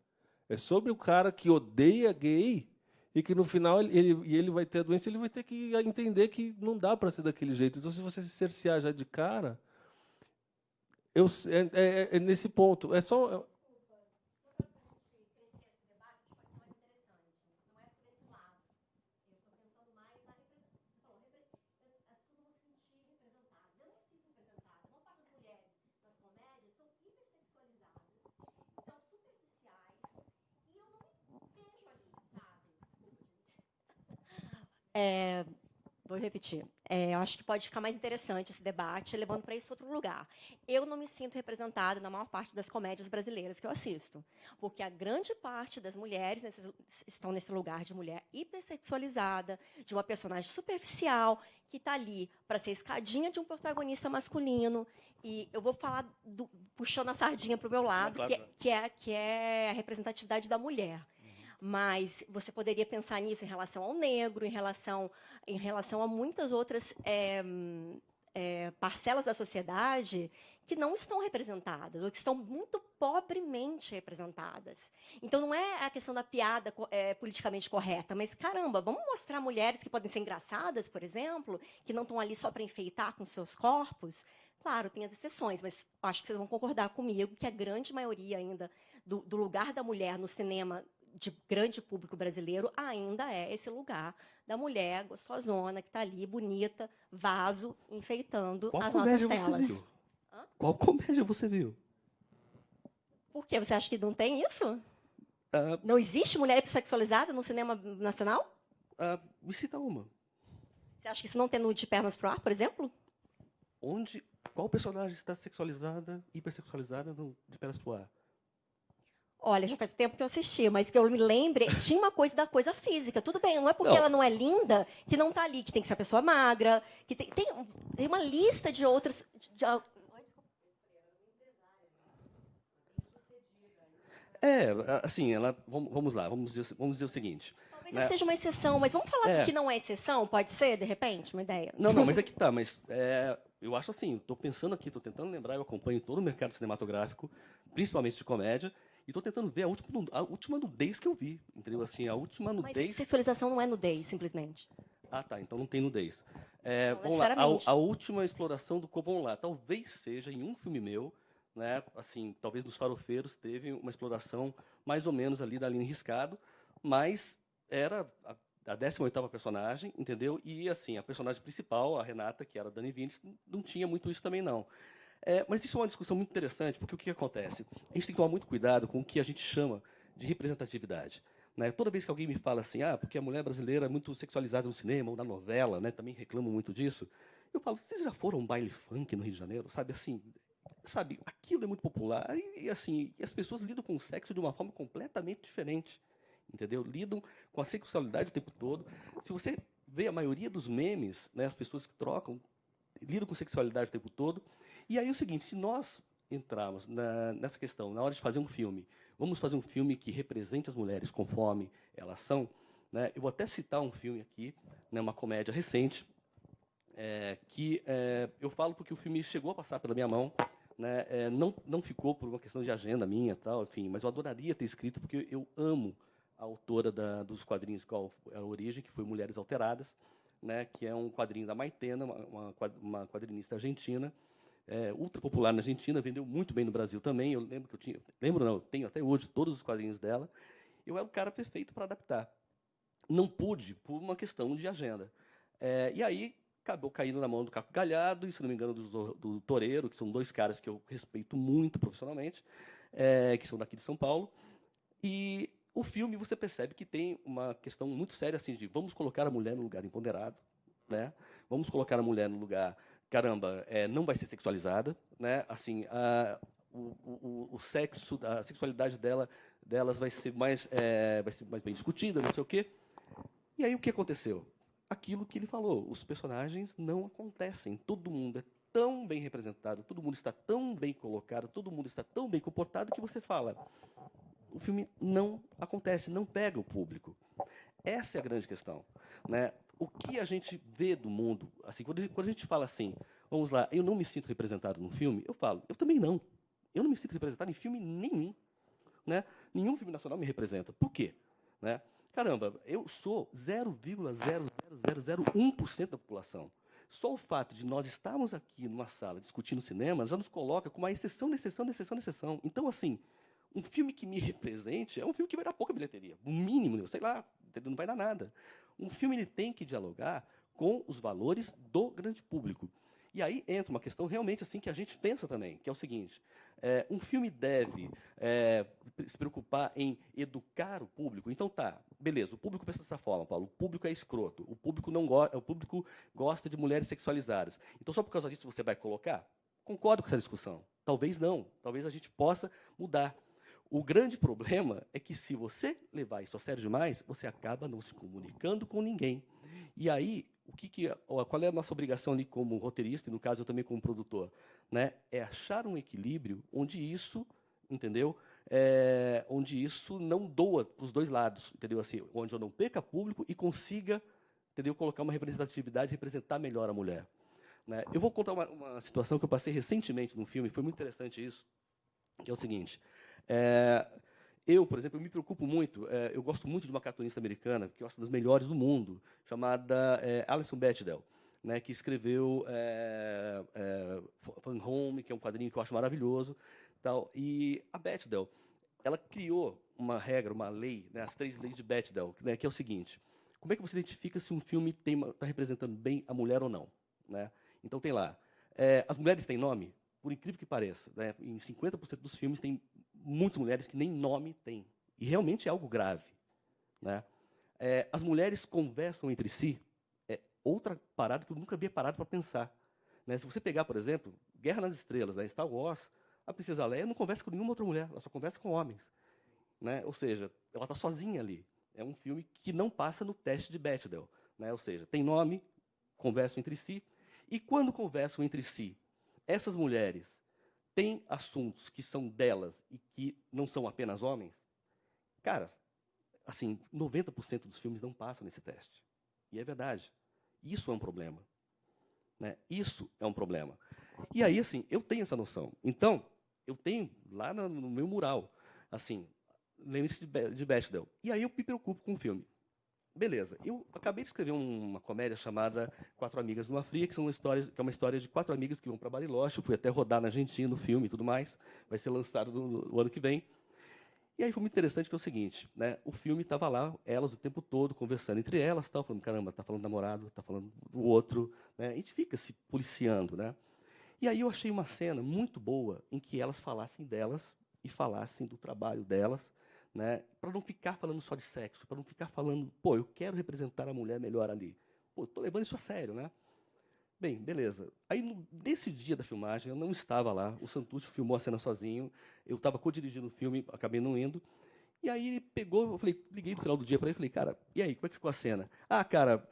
É sobre o cara que odeia gay e que no final ele vai ter a doença, ele vai ter que entender que não dá para ser daquele jeito. Então, se você se cercear já de cara, é nesse ponto. É só. Vou repetir. Eu acho que pode ficar mais interessante esse debate, levando para esse outro lugar. Eu não me sinto representada na maior parte das comédias brasileiras que eu assisto, porque a grande parte das mulheres estão nesse lugar de mulher hipersexualizada, de uma personagem superficial, que está ali para ser escadinha de um protagonista masculino. E eu vou falar, puxando a sardinha para o meu lado, que é a representatividade da mulher. Mas você poderia pensar nisso em relação ao negro, em relação a muitas outras parcelas da sociedade que não estão representadas, ou que estão muito pobremente representadas. Então, não é a questão da piada politicamente correta, mas, caramba, vamos mostrar mulheres que podem ser engraçadas, por exemplo, que não estão ali só para enfeitar com seus corpos. Claro, tem as exceções, mas acho que vocês vão concordar comigo que a grande maioria ainda do lugar da mulher no cinema de grande público brasileiro ainda é esse lugar da mulher gostosona, que está ali, bonita, vaso, enfeitando as nossas telas. Viu? Qual comédia você viu? Por quê? Você acha que não tem isso? Não existe mulher hipersexualizada no cinema nacional? Me cita uma. Você acha que isso não tem nude de pernas pro ar, por exemplo? Qual personagem está sexualizada, hipersexualizada de pernas pro ar? Olha, já faz tempo que eu assisti, mas que eu me lembre, tinha uma coisa da coisa física. Tudo bem, não é porque ela não é linda que não está ali, que tem que ser a pessoa magra, que tem uma lista de outras. Assim, vamos lá, vamos dizer o seguinte. Talvez seja uma exceção, mas vamos falar do que não é exceção? Pode ser, de repente, uma ideia? Não, mas é que tá, eu acho assim, estou pensando aqui, estou tentando lembrar, eu acompanho todo o mercado cinematográfico, principalmente de comédia, e estou tentando ver a última nudez que eu vi, entendeu? Assim, a última nudez... Mas sexualização não é nudez, simplesmente. Tá, então não tem nudez. Vamos lá, a última exploração do vamos lá, talvez seja em um filme meu, né? Assim, talvez nos Farofeiros teve uma exploração mais ou menos ali da linha Riscado, mas era a 18ª personagem, entendeu? E assim, a personagem principal, a Renata, que era a Dani Vintes, não tinha muito isso também não. Mas isso é uma discussão muito interessante, porque o que acontece? A gente tem que tomar muito cuidado com o que a gente chama de representatividade. Né? Toda vez que alguém me fala assim, porque a mulher brasileira é muito sexualizada no cinema ou na novela, né? Também reclamo muito disso, eu falo, vocês já foram a um baile funk no Rio de Janeiro? Sabe, assim, aquilo é muito popular e assim, as pessoas lidam com o sexo de uma forma completamente diferente, entendeu? Lidam com a sexualidade o tempo todo. Se você vê a maioria dos memes, né, as pessoas que trocam, lidam com sexualidade o tempo todo. E aí é o seguinte, se nós entrarmos nessa questão, na hora de fazer um filme, vamos fazer um filme que represente as mulheres conforme elas são, né? Eu vou até citar um filme aqui, né, uma comédia recente, que eu falo porque o filme chegou a passar pela minha mão, né? Não ficou por uma questão de agenda minha, tal, enfim, mas eu adoraria ter escrito porque eu amo a autora dos quadrinhos qual é a origem, que foi Mulheres Alteradas, né? Que é um quadrinho da Maitena, uma quadrinista argentina, ultra popular na Argentina, vendeu muito bem no Brasil também. Eu lembro que eu tenho até hoje todos os quadrinhos dela. Eu era o cara perfeito para adaptar. Não pude por uma questão de agenda. E aí acabou caindo na mão do Caco Galhardo e, se não me engano, do Toreiro, que são dois caras que eu respeito muito profissionalmente, que são daqui de São Paulo. E o filme, você percebe que tem uma questão muito séria, assim, de vamos colocar a mulher no lugar empoderado, né? Vamos colocar a mulher no lugar, caramba, não vai ser sexualizada, né? Assim, o sexo, a sexualidade delas vai ser mais bem discutida, não sei o quê. E aí o que aconteceu? Aquilo que ele falou, os personagens não acontecem, todo mundo é tão bem representado, todo mundo está tão bem colocado, todo mundo está tão bem comportado que você fala, o filme não acontece, não pega o público. Essa é a grande questão, né? O que a gente vê do mundo, assim, quando a gente fala assim, vamos lá, eu não me sinto representado no filme, eu falo, eu também não. Eu não me sinto representado em filme nenhum, né? Nenhum filme nacional me representa. Por quê? Né? Caramba, eu sou 0,00001% da população. Só o fato de nós estarmos aqui numa sala discutindo cinema já nos coloca com uma exceção de exceção de exceção de exceção. Então, assim, um filme que me represente é um filme que vai dar pouca bilheteria. O mínimo, eu sei lá, não vai dar nada. Um filme ele tem que dialogar com os valores do grande público. E aí entra uma questão realmente assim que a gente pensa também, que é o seguinte: um filme deve se preocupar em educar o público. Então tá, beleza, o público pensa dessa forma, Paulo. O público é escroto, o público não gosta, o público gosta de mulheres sexualizadas. Então só por causa disso você vai colocar? Concordo com essa discussão. Talvez não, talvez a gente possa mudar. O grande problema é que se você levar isso a sério demais, você acaba não se comunicando com ninguém. E aí, qual é a nossa obrigação ali como roteirista, e no caso eu também como produtor? Né? É achar um equilíbrio onde isso, entendeu? Onde isso não doa para os dois lados, entendeu? Assim, onde eu não perca público e consiga, entendeu? Colocar uma representatividade, representar melhor a mulher. Né? Eu vou contar uma situação que eu passei recentemente num filme, foi muito interessante isso, que é o seguinte. Eu, por exemplo, me preocupo muito, eu gosto muito de uma cartunista americana, que eu acho uma das melhores do mundo, chamada Alison Bechdel, né, que escreveu Fun Home, que é um quadrinho que eu acho maravilhoso. Tal. E a Bechdel, ela criou uma regra, uma lei, né, as 3 leis de Bechdel, né, que é o seguinte: como é que você identifica se um filme está representando bem a mulher ou não? Né? Então tem lá, as mulheres têm nome? Por incrível que pareça, né, em 50% dos filmes tem muitas mulheres que nem nome têm. E realmente é algo grave. Né? As mulheres conversam entre si, outra parada que eu nunca havia parado para pensar. Né? Se você pegar, por exemplo, Guerra nas Estrelas, né, Star Wars, a princesa Leia não conversa com nenhuma outra mulher, ela só conversa com homens. Né? Ou seja, ela está sozinha ali. É um filme que não passa no teste de Bechdel. Né? Ou seja, tem nome, conversam entre si, e quando conversam entre si, essas mulheres têm assuntos que são delas e que não são apenas homens, cara, assim, 90% dos filmes não passam nesse teste. E é verdade. Isso é um problema. Né? Isso é um problema. E aí, assim, eu tenho essa noção. Então, eu tenho lá no meu mural, assim, lembre-se de Bechdel. E aí eu me preocupo com o filme. Beleza, eu acabei de escrever uma comédia chamada Quatro Amigas numa Fria, que é uma história de 4 amigas que vão para Bariloche. Eu fui até rodar na Argentina no filme e tudo mais. Vai ser lançado no ano que vem. E aí foi muito interessante que é o seguinte, né? O filme estava lá, elas o tempo todo, conversando entre elas, tal, falando, caramba, tá falando do namorado, tá falando do outro, né? A gente fica se policiando, né? E aí eu achei uma cena muito boa em que elas falassem delas e falassem do trabalho delas, né? Para não ficar falando só de sexo, para não ficar falando, pô, eu quero representar a mulher melhor ali. Pô, tô levando isso a sério, né? Bem, beleza. Aí, nesse dia da filmagem, eu não estava lá, o Santucci filmou a cena sozinho, eu estava co-dirigindo o filme, acabei não indo, e aí ele pegou, eu falei, liguei no final do dia para ele e falei, cara, e aí, como é que ficou a cena? Ah, cara,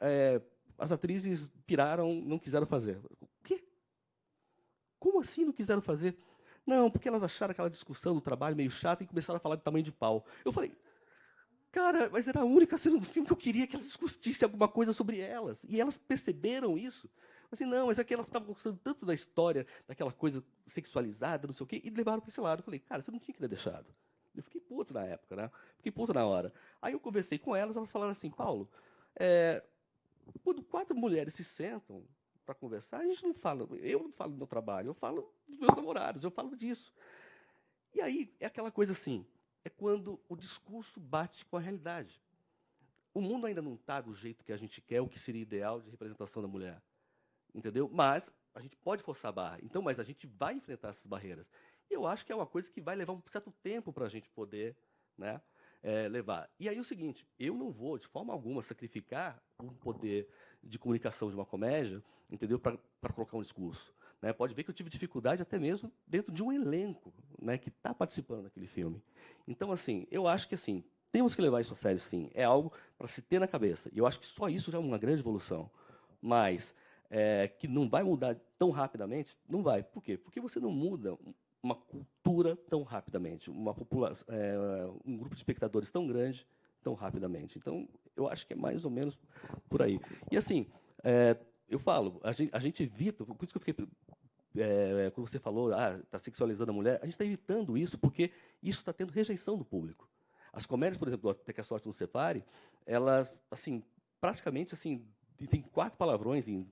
as atrizes piraram, não quiseram fazer. O quê? Como assim não quiseram fazer? Não, porque elas acharam aquela discussão do trabalho meio chata e começaram a falar de tamanho de pau. Eu falei, cara, mas era a única cena do filme que eu queria que elas discutissem alguma coisa sobre elas. E elas perceberam isso. Assim, não, mas é que elas estavam gostando tanto da história, daquela coisa sexualizada, não sei o quê, e levaram para esse lado. Eu falei, cara, você não tinha que ter deixado. Eu fiquei puto na época, né? Fiquei puto na hora. Aí eu conversei com elas falaram assim, Paulo, quando 4 mulheres se sentam para conversar, a gente não fala, eu não falo do meu trabalho, eu falo dos meus namorados, eu falo disso. E aí é aquela coisa assim, é quando o discurso bate com a realidade. O mundo ainda não está do jeito que a gente quer, o que seria ideal de representação da mulher. Entendeu? Mas a gente pode forçar a barra. Então, mas a gente vai enfrentar essas barreiras. E eu acho que é uma coisa que vai levar um certo tempo para a gente poder, né, levar. E aí o seguinte, eu não vou, de forma alguma, sacrificar o poder de comunicação de uma comédia, entendeu, para colocar um discurso. Né? Pode ver que eu tive dificuldade até mesmo dentro de um elenco, né, que está participando daquele filme. Então, assim, eu acho que assim, temos que levar isso a sério, sim. É algo para se ter na cabeça. E eu acho que só isso já é uma grande evolução. Mas que não vai mudar tão rapidamente, não vai. Por quê? Porque você não muda uma cultura tão rapidamente, um grupo de espectadores tão grande tão rapidamente. Então, eu acho que é mais ou menos por aí. E assim, eu falo, a gente evita, por isso que eu fiquei, quando você falou, está sexualizando a mulher, a gente está evitando isso porque isso está tendo rejeição do público. As comédias, por exemplo, Até que a Sorte Nos Separe, elas, assim, praticamente, assim, tem 4 palavrões em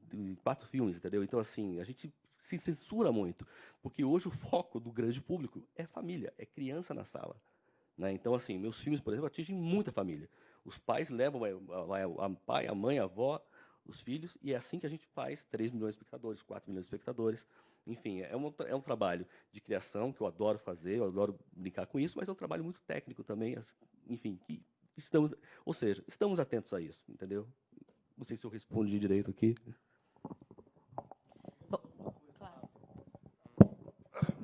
4 filmes, entendeu? Então, assim, a gente se censura muito, porque hoje o foco do grande público é família, é criança na sala. Né? Então, assim, meus filmes, por exemplo, atingem muita família. Os pais levam a pai, a mãe, a avó, os filhos, e é assim que a gente faz 3 milhões de espectadores, 4 milhões de espectadores. Enfim, é um trabalho de criação que eu adoro fazer, eu adoro brincar com isso, mas é um trabalho muito técnico também, enfim, que estamos atentos a isso, entendeu? Não sei se eu respondi direito aqui.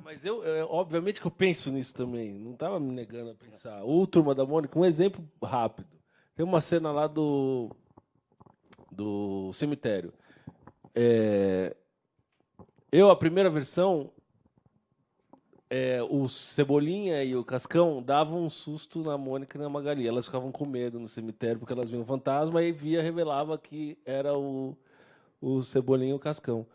Mas obviamente que eu penso nisso também. Não estava me negando a pensar. O Turma da Mônica, um exemplo rápido. Tem uma cena lá do cemitério. A primeira versão, o Cebolinha e o Cascão davam um susto na Mônica e na Magali. Elas ficavam com medo no cemitério porque elas viam um fantasma e revelava que era o Cebolinha e o Cascão.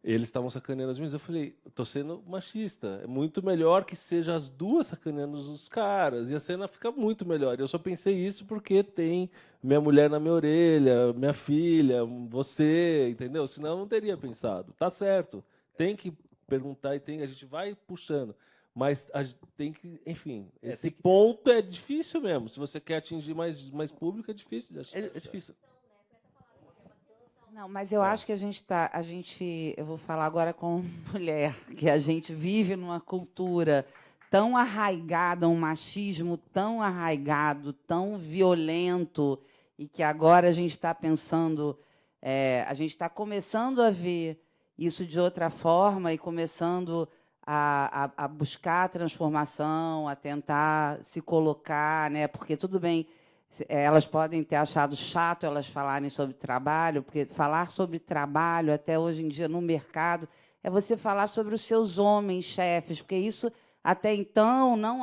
Eles estavam sacaneando as meninas. Eu falei, estou sendo machista. É muito melhor que seja as duas sacaneando os caras. E a cena fica muito melhor. Eu só pensei isso porque tem minha mulher na minha orelha, minha filha, você, entendeu? Senão eu não teria pensado. Tá certo. Tem que perguntar e a gente vai puxando. Mas tem que, enfim, esse ponto é difícil mesmo. Se você quer atingir mais público, é difícil de achar. É difícil. Não, mas eu acho que eu vou falar agora com mulher, que a gente vive numa cultura tão arraigada, um machismo tão arraigado, tão violento, e que agora a gente está pensando, a gente está começando a ver isso de outra forma e começando a buscar a transformação, a tentar se colocar, né? Porque tudo bem. Elas podem ter achado chato elas falarem sobre trabalho, porque falar sobre trabalho, até hoje em dia, no mercado, é você falar sobre os seus homens chefes, porque isso, até então, não,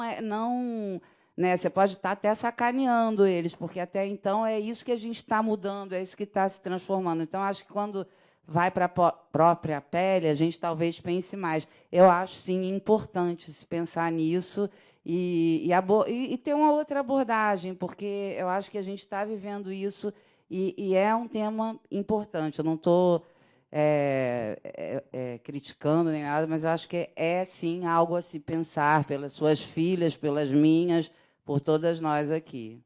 né, você pode estar até sacaneando eles, porque até então é isso que a gente está mudando, é isso que está se transformando. Então, acho que quando vai para a própria pele, a gente talvez pense mais. Eu acho, sim, importante se pensar nisso, e ter uma outra abordagem, porque eu acho que a gente está vivendo isso e é um tema importante. Eu não estou criticando nem nada, mas eu acho que sim, algo a se pensar pelas suas filhas, pelas minhas, por todas nós aqui.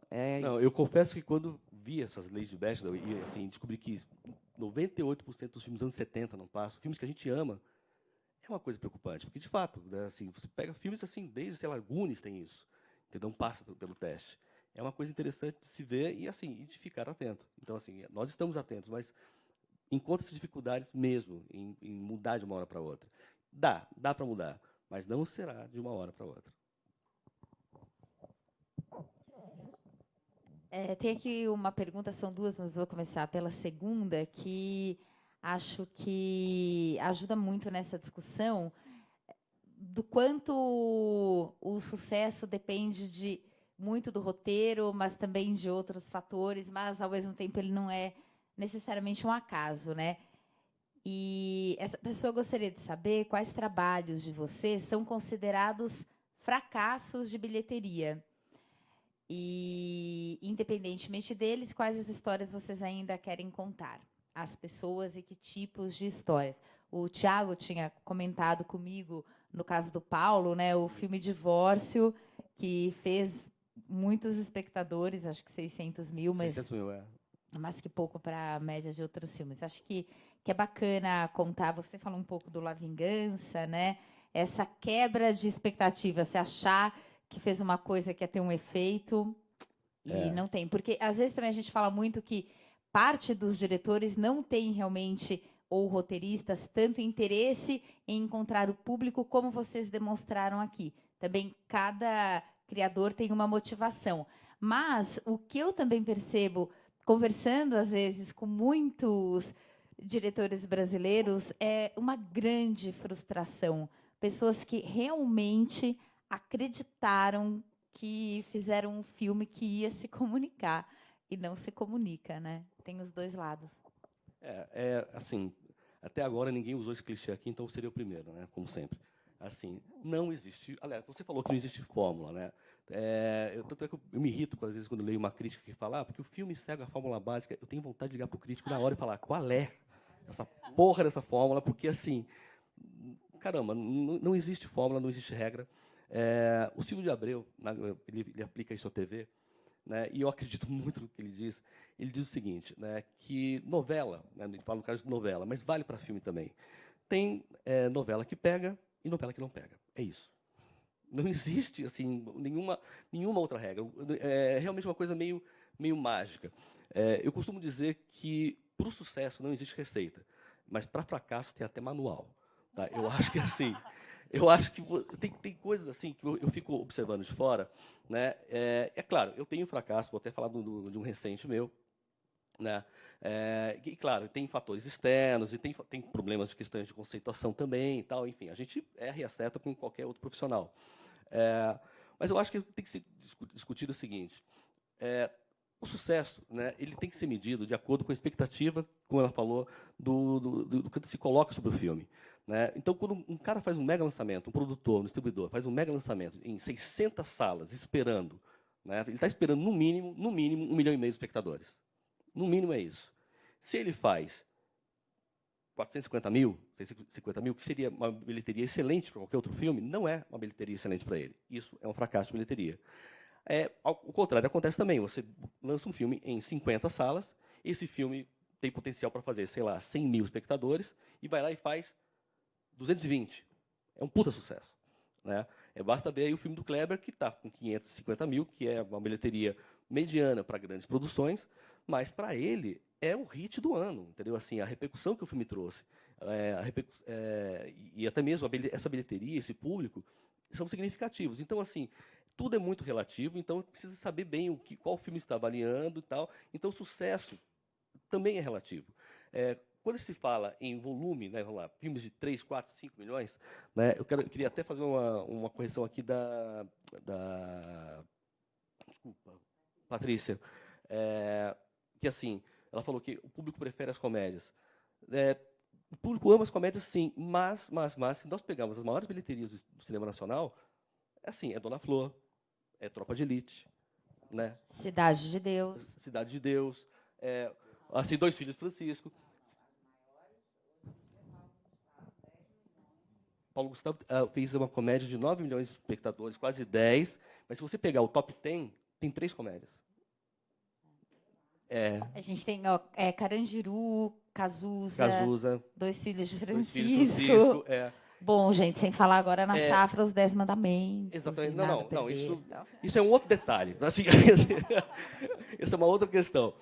Então, não, eu confesso que quando vi essas leis de Bechdel e assim, descobri que 98% dos filmes dos anos 70 não passam, filmes que a gente ama, é uma coisa preocupante, porque, de fato, né, assim, você pega filmes assim, desde, sei lá, Goonies tem isso, entendeu? Não passa pelo teste. É uma coisa interessante de se ver e, assim, de ficar atento. Então, assim, nós estamos atentos, mas encontra-se dificuldades mesmo em mudar de uma hora para outra. Dá para mudar, mas não será de uma hora para outra. Tem aqui uma pergunta, são duas, mas vou começar pela segunda, que acho que ajuda muito nessa discussão do quanto o sucesso depende muito do roteiro, mas também de outros fatores, mas, ao mesmo tempo, ele não é necessariamente um acaso, né? E essa pessoa gostaria de saber quais trabalhos de vocês são considerados fracassos de bilheteria. E, independentemente deles, quais as histórias vocês ainda querem contar? As pessoas e que tipos de histórias? O Tiago tinha comentado comigo, no caso do Paulo, né, o filme Divórcio, que fez muitos espectadores, acho que 600 mil, mas 600 mil, mais que pouco para a média de outros filmes. Acho que é bacana contar. Você falou um pouco do La Vingança, né? Essa quebra de expectativa, se achar que fez uma coisa que ia ter um efeito e não tem. Porque, às vezes, também a gente fala muito que parte dos diretores não tem realmente, ou roteiristas, tanto interesse em encontrar o público como vocês demonstraram aqui. Também, cada criador tem uma motivação. Mas, o que eu também percebo, conversando, às vezes, com muitos diretores brasileiros, é uma grande frustração. Pessoas que realmente acreditaram que fizeram um filme que ia se comunicar e não se comunica, né? Tem os dois lados. Assim, até agora ninguém usou esse clichê aqui, então seria o primeiro, né? Como sempre. Assim, não existe. Aliás, você falou que não existe fórmula, né? Tanto é que eu me irrito, às vezes, quando leio uma crítica que fala, porque o filme segue a fórmula básica. Eu tenho vontade de ligar para o crítico na hora e falar qual é essa porra dessa fórmula, porque, assim, caramba, não existe fórmula, não existe regra. O Silvio de Abreu, ele aplica isso à TV, né, e eu acredito muito no que ele diz. ele diz o seguinte, né, que novela, né, ele fala no caso de novela, mas vale para filme também. Tem novela que pega e novela que não pega. É isso. Não existe assim nenhuma outra regra. É realmente uma coisa meio mágica. Eu costumo dizer que para o sucesso não existe receita, mas para fracasso tem até manual. Tá? Eu acho que assim, eu acho que tem coisas assim que eu fico observando de fora, né? É claro, eu tenho fracasso. Vou até falar de um recente meu, né? E claro, tem fatores externos e tem problemas de questões de conceituação também, e tal. Enfim, a gente erra e acerta com qualquer outro profissional. Mas eu acho que tem que ser discutido o seguinte: o sucesso, né, ele tem que ser medido de acordo com a expectativa, como ela falou, do que se coloca sobre o filme. Né? Então, quando um cara faz um mega lançamento, um produtor, um distribuidor, faz um mega lançamento em 600 salas, esperando, né, ele está esperando no mínimo 1,5 milhão de espectadores. No mínimo é isso. Se ele faz 450 mil, 650 mil, que seria uma bilheteria excelente para qualquer outro filme, não é uma bilheteria excelente para ele. Isso é um fracasso de bilheteria. O contrário acontece também. Você lança um filme em 50 salas, esse filme tem potencial para fazer, sei lá, 100 mil espectadores, e vai lá e faz 220. É um puta sucesso. Né? Basta ver aí o filme do Kleber, que está com 550 mil, que é uma bilheteria mediana para grandes produções, mas para ele é o hit do ano, entendeu? Assim, a repercussão que o filme trouxe, e até mesmo essa bilheteria, esse público, são significativos. Então, assim, tudo é muito relativo, então precisa saber bem qual filme está avaliando e tal. Então, o sucesso também é relativo. Quando se fala em volume, né, vamos lá, filmes de 3, 4, 5 milhões, né, eu queria até fazer uma correção aqui da desculpa, Patrícia, que assim, ela falou que o público prefere as comédias. O público ama as comédias, sim, mas se nós pegarmos as maiores bilheterias do cinema nacional, é Dona Flor, é Tropa de Elite, né? Cidade de Deus. Cidade de Deus, assim, Dois Filhos de Francisco. Paulo Gustavo fez uma comédia de 9 milhões de espectadores, quase 10, mas se você pegar o top 10, tem 3 comédias. A gente tem Carandiru, Cazuza, Dois Filhos de Francisco. Bom, gente, sem falar agora na safra, Os 10 Mandamentos. Exatamente. Não, isso é um outro detalhe. Assim, essa é uma outra questão.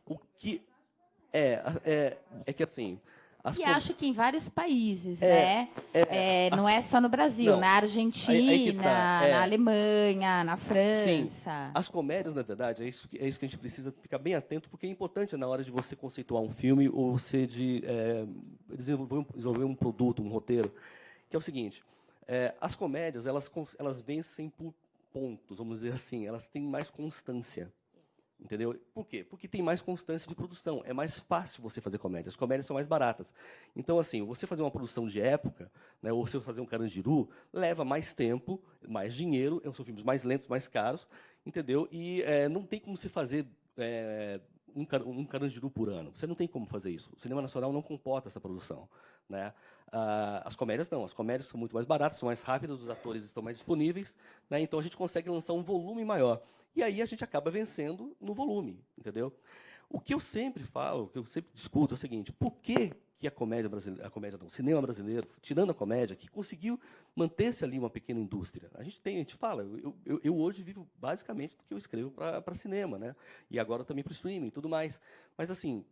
O que é que assim... E acho que em vários países, né? Não é só no Brasil, na Argentina, na Alemanha, na França. Sim, as comédias, na verdade, é isso que a gente precisa ficar bem atento, porque é importante na hora de você conceituar um filme ou você desenvolver um produto, um roteiro, que é o seguinte: as comédias elas vencem por pontos, vamos dizer assim, elas têm mais constância. Entendeu? Por quê? Porque tem mais constância de produção. É mais fácil você fazer comédia. As comédias são mais baratas. Então, assim, você fazer uma produção de época, né, ou você fazer um Carandiru, leva mais tempo, mais dinheiro, são filmes mais lentos, mais caros, entendeu? E não tem como você fazer um Carandiru por ano. Você não tem como fazer isso. O cinema nacional não comporta essa produção. Né? As comédias não. As comédias são muito mais baratas, são mais rápidas, os atores estão mais disponíveis, né? Então a gente consegue lançar um volume maior. E aí a gente acaba vencendo no volume, entendeu? O que eu sempre falo, o que eu sempre discuto é o seguinte: por que o cinema brasileiro, tirando a comédia, que conseguiu manter-se ali uma pequena indústria? A gente fala, eu hoje vivo basicamente do que eu escrevo para cinema, né? E agora também para o streaming e tudo mais. Mas, assim,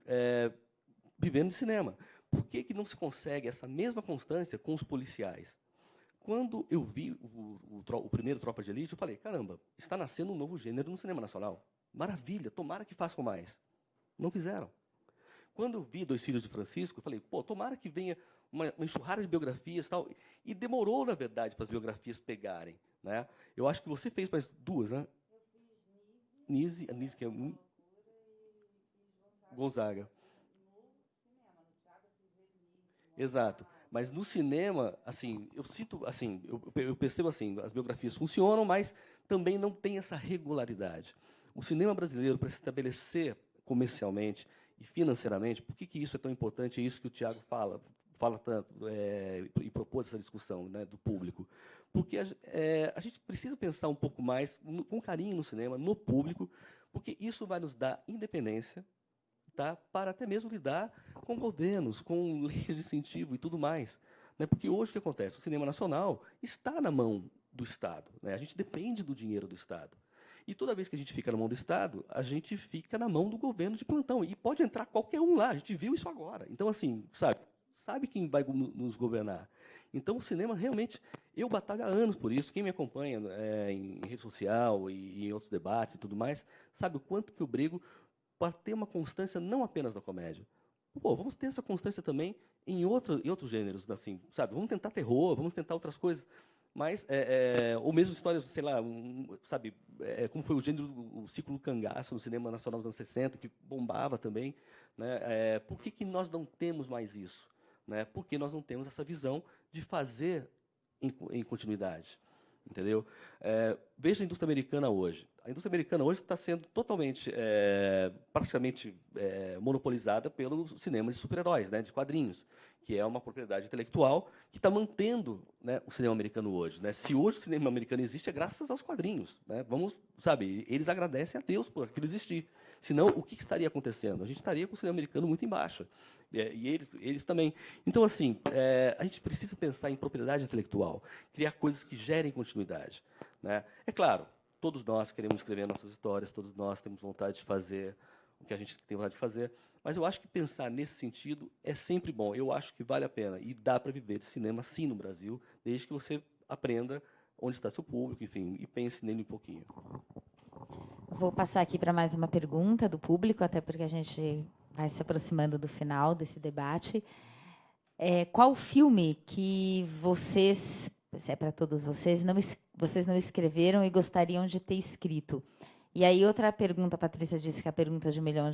vivendo de cinema. Por que não se consegue essa mesma constância com os policiais? Quando eu vi o primeiro Tropa de Elite, eu falei, caramba, está nascendo um novo gênero no cinema nacional. Maravilha, tomara que façam mais. Não fizeram. Quando eu vi Dois Filhos de Francisco, eu falei, tomara que venha uma enxurrada de biografias e tal. E demorou, na verdade, para as biografias pegarem. Né? Eu acho que você fez mais 2, né? Nise, que é Gonzaga. Exato. Mas no cinema, assim, eu percebo assim, as biografias funcionam, mas também não tem essa regularidade. O cinema brasileiro, para se estabelecer comercialmente e financeiramente, por que isso é tão importante? É isso que o Tiago fala tanto e propôs essa discussão, né, do público. porque a gente precisa pensar um pouco mais, com carinho no cinema, no público, porque isso vai nos dar independência, tá? Para até mesmo lidar com governos, com leis de incentivo e tudo mais. Né? Porque hoje o que acontece? O cinema nacional está na mão do Estado. Né? A gente depende do dinheiro do Estado. E toda vez que a gente fica na mão do Estado, a gente fica na mão do governo de plantão. E pode entrar qualquer um lá, a gente viu isso agora. Então, assim, sabe quem vai nos governar. Então, o cinema, realmente, eu batalho há anos por isso. Quem me acompanha em rede social e em outros debates e tudo mais, sabe o quanto que eu brigo para ter uma constância não apenas da comédia. Pô, vamos ter essa constância também em outros gêneros, assim, sabe? Vamos tentar terror, vamos tentar outras coisas. Mas, ou mesmo histórias, sei lá, sabe, como foi o gênero, o ciclo cangaço no cinema nacional dos anos 60, que bombava também. Né? Por que nós não temos mais isso? Né? Porque nós não temos essa visão de fazer em continuidade. Entendeu? Veja a indústria americana hoje. A indústria americana hoje está sendo totalmente, praticamente monopolizada pelo cinema de super-heróis, né, de quadrinhos, que é uma propriedade intelectual que está mantendo, né, o cinema americano hoje. Né? Se hoje o cinema americano existe, é graças aos quadrinhos. Né? Vamos, sabe, eles agradecem a Deus por aquilo existir. Senão, o que estaria acontecendo? A gente estaria com o cinema americano muito em baixa. E eles também. Então, assim, a gente precisa pensar em propriedade intelectual, criar coisas que gerem continuidade. Né? É claro, todos nós queremos escrever nossas histórias, todos nós temos vontade de fazer o que a gente tem vontade de fazer, mas eu acho que pensar nesse sentido é sempre bom. Eu acho que vale a pena. E dá para viver de cinema, sim, no Brasil, desde que você aprenda onde está seu público, enfim, e pense nele um pouquinho. Vou passar aqui para mais uma pergunta do público, até porque a gente vai se aproximando do final desse debate. Qual filme que vocês, é para todos vocês não escreveram e gostariam de ter escrito? E aí, outra pergunta, a Patrícia disse que a pergunta de $1 milhão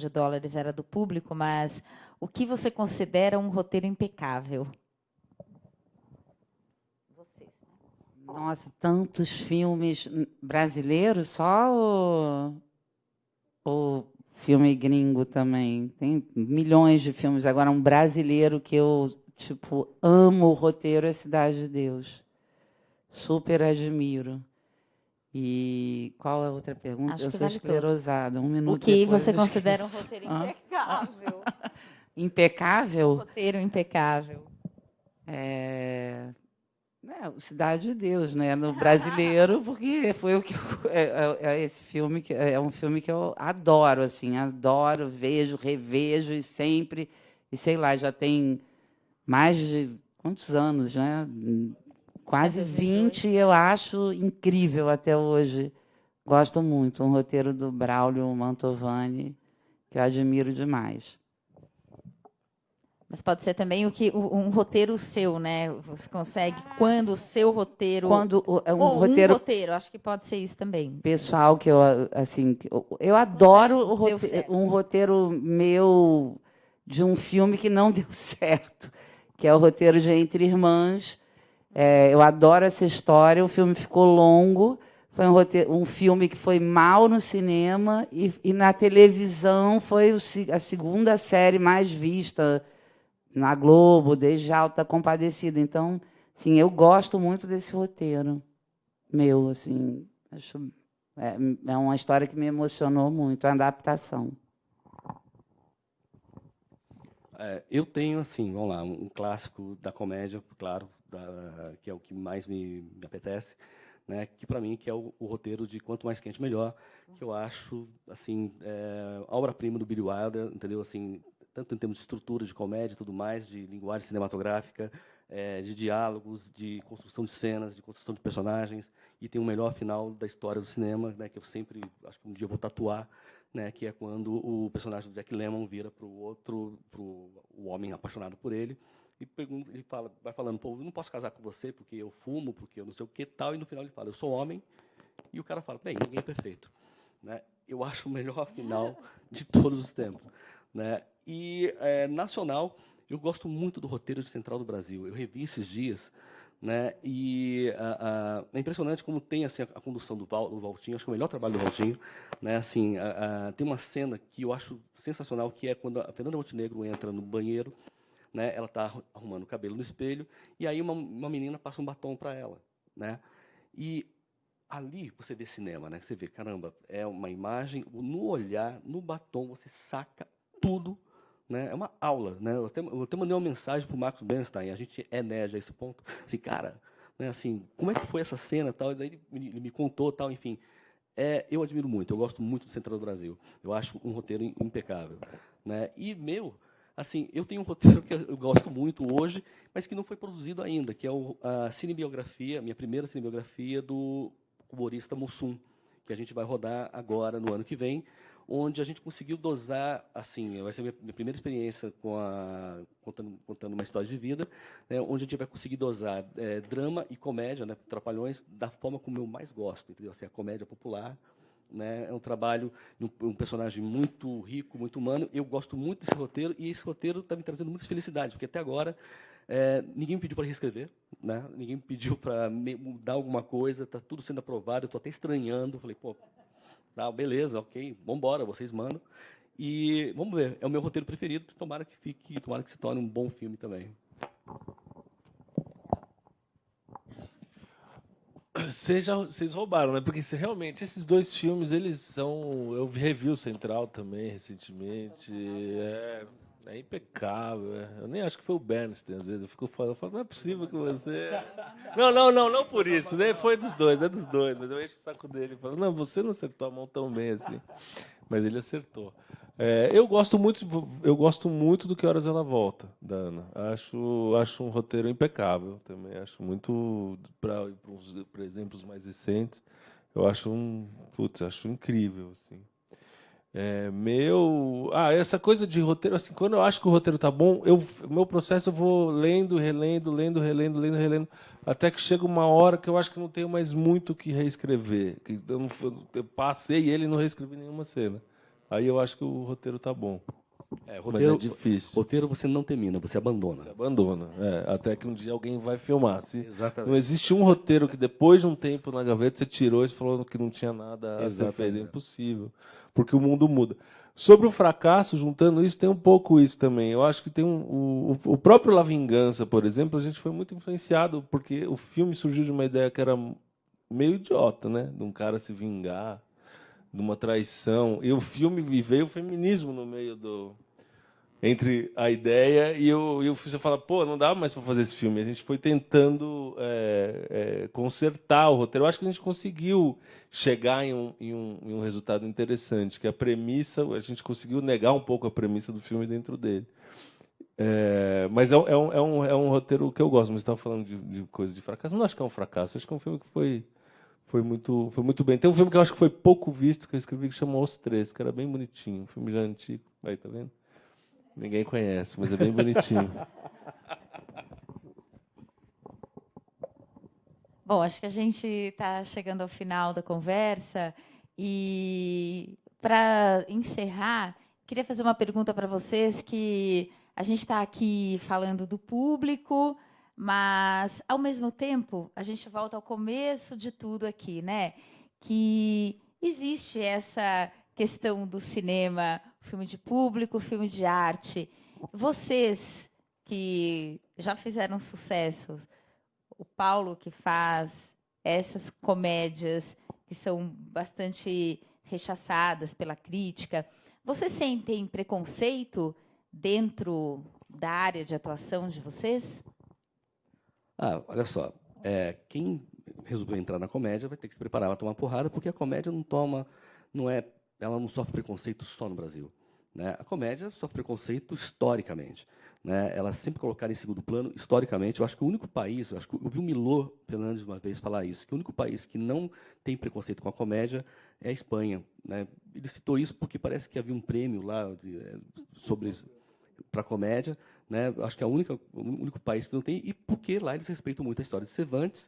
era do público, mas o que você considera um roteiro impecável? Vocês, né? Nossa, tantos filmes brasileiros, só o filme gringo também. Tem milhões de filmes. Agora, um brasileiro que eu, tipo, amo o roteiro é Cidade de Deus. Super admiro. E qual é a outra pergunta? Acho eu que sou vale esclerosada. Um minuto O que depois você eu considera um esqueço. roteiro impecável? Impecável? Roteiro impecável. O Cidade de Deus, né? No brasileiro, porque foi o que esse filme que é um filme que eu adoro, assim, adoro, vejo, revejo e sempre, e sei lá, já tem mais de quantos anos, né? Quase 20, eu acho incrível até hoje. Gosto muito, um roteiro do Braulio Mantovani, que eu admiro demais. Mas pode ser também um roteiro seu, né? Você consegue, quando o seu roteiro... Quando um ou roteiro um roteiro, acho que pode ser isso também. pessoal que eu, assim, eu adoro um roteiro meu de um filme que não deu certo, que é o roteiro de Entre Irmãs. Eu adoro essa história, o filme ficou longo, foi um filme que foi mal no cinema e na televisão foi a segunda série mais vista na Globo, desde Alta Compadecida. Então, sim, eu gosto muito desse roteiro meu, assim, acho é uma história que me emocionou muito, a adaptação. Eu tenho, assim, vamos lá, um clássico da comédia, claro, que é o que mais me apetece, né, que para mim que é o roteiro de Quanto Mais Quente Melhor, que eu acho, assim, a obra-prima do Billy Wilder, entendeu? Assim, tanto em termos de estrutura, de comédia e tudo mais, de linguagem cinematográfica, de diálogos, de construção de cenas, de construção de personagens, e tem o melhor final da história do cinema, né, que eu sempre, acho que um dia eu vou tatuar, né, que é quando o personagem do Jack Lemmon vira para o homem apaixonado por ele, e pergunta, vai falando, pô, eu não posso casar com você porque eu fumo, porque eu não sei o que tal, e no final ele fala, eu sou homem, e o cara fala, bem, ninguém é perfeito. Né? Eu acho o melhor final de todos os tempos. Né? E nacional, eu gosto muito do roteiro de Central do Brasil. Eu revi esses dias, né? E é impressionante como tem assim, a condução do Valtinho, acho que é o melhor trabalho do Valtinho. Né? Assim, tem uma cena que eu acho sensacional, que é quando a Fernanda Montenegro entra no banheiro, né? Ela está arrumando o cabelo no espelho, e aí uma menina passa um batom para ela. né? E ali você vê cinema, né? Você vê, caramba, é uma imagem, no olhar, no batom, você saca tudo, né? É uma aula, né? Eu até mandei uma mensagem para o Marcos Bernstein, a gente é nerd a esse ponto, assim, cara, né, assim, como é que foi essa cena, tal, e daí ele me contou, tal, enfim. Eu admiro muito, eu gosto muito do Central do Brasil. Eu acho um roteiro impecável, né? E assim, eu tenho um roteiro que eu gosto muito hoje, mas que não foi produzido ainda, que é a cinebiografia, minha primeira cinebiografia do humorista Mussum, que a gente vai rodar agora no ano que vem, onde a gente conseguiu dosar, assim, vai ser minha primeira experiência contando uma história de vida, né, onde a gente vai conseguir dosar drama e comédia, né, Trapalhões, da forma como eu mais gosto, entendeu? Assim, a comédia popular, né, é um trabalho de um personagem muito rico, muito humano. Eu gosto muito desse roteiro, e esse roteiro está me trazendo muitas felicidades, porque até agora ninguém me pediu para reescrever, né? Ninguém me pediu para mudar alguma coisa, está tudo sendo aprovado, eu estou até estranhando, falei, pô, tá, beleza, ok, vamos embora, vocês mandam. E vamos ver, é o meu roteiro preferido, tomara que se torne um bom filme também. Vocês roubaram, né? Porque realmente esses dois filmes, eles são. Eu revi o Central também recentemente. É impecável. Eu nem acho que foi o Bernstein, às vezes. Eu fico falando, não é possível que você. Não por isso, né? Foi dos dois, é dos dois. Mas eu encho o saco dele e falo, não, você não acertou a mão tão bem assim. Mas ele acertou. Eu gosto muito do Que Horas Ela Volta, da Ana. Acho um roteiro impecável também. Acho muito, para exemplos mais recentes, eu acho acho incrível, assim. Essa coisa de roteiro, assim, quando eu acho que o roteiro tá bom, meu processo eu vou lendo, relendo, até que chega uma hora que eu acho que não tenho mais muito o que reescrever. Que eu passei ele e não reescrevi nenhuma cena. Aí eu acho que o roteiro tá bom. Mas é difícil. Roteiro você não termina, você abandona. Você abandona. Até que um dia alguém vai filmar. Exatamente. Não existe um roteiro que depois de um tempo na gaveta você tirou e falou que não tinha nada a ser feito. É impossível. Porque o mundo muda. Sobre o fracasso, juntando isso, tem um pouco isso também. Eu acho que tem o próprio La Vingança, por exemplo, a gente foi muito influenciado, porque o filme surgiu de uma ideia que era meio idiota, né? De um cara se vingar, de uma traição. E o filme veio o feminismo no meio entre a ideia e você fala, pô, não dá mais para fazer esse filme. A gente foi tentando consertar o roteiro. Eu acho que a gente conseguiu chegar em um resultado interessante, que a premissa, a gente conseguiu negar um pouco a premissa do filme dentro dele. Mas é um roteiro que eu gosto, mas você estava falando de coisa de fracasso. Eu não acho que é um fracasso, acho que é um filme que foi muito bem. Tem um filme que eu acho que foi pouco visto, que eu escrevi, que chama Os Três, que era bem bonitinho, um filme já antigo. Aí, tá vendo? Ninguém conhece, mas é bem bonitinho. Bom, acho que a gente está chegando ao final da conversa e, para encerrar, queria fazer uma pergunta para vocês, que a gente está aqui falando do público, mas, ao mesmo tempo, a gente volta ao começo de tudo aqui, né? Que existe essa questão do cinema, filme de público, filme de arte. Vocês que já fizeram sucesso, o Paulo que faz essas comédias que são bastante rechaçadas pela crítica, vocês sentem preconceito dentro da área de atuação de vocês? Olha só, quem resolveu entrar na comédia vai ter que se preparar para tomar porrada, porque a comédia ela não sofre preconceito só no Brasil, né? A comédia sofre preconceito historicamente, né? Ela é sempre colocada em segundo plano historicamente. Eu acho que o único país, eu vi o Milor Fernandes uma vez falar isso, que o único país que não tem preconceito com a comédia é a Espanha, né? Ele citou isso porque parece que havia um prêmio lá para a comédia, né? Acho que é o único país que não tem, e porque lá eles respeitam muito a história de Cervantes,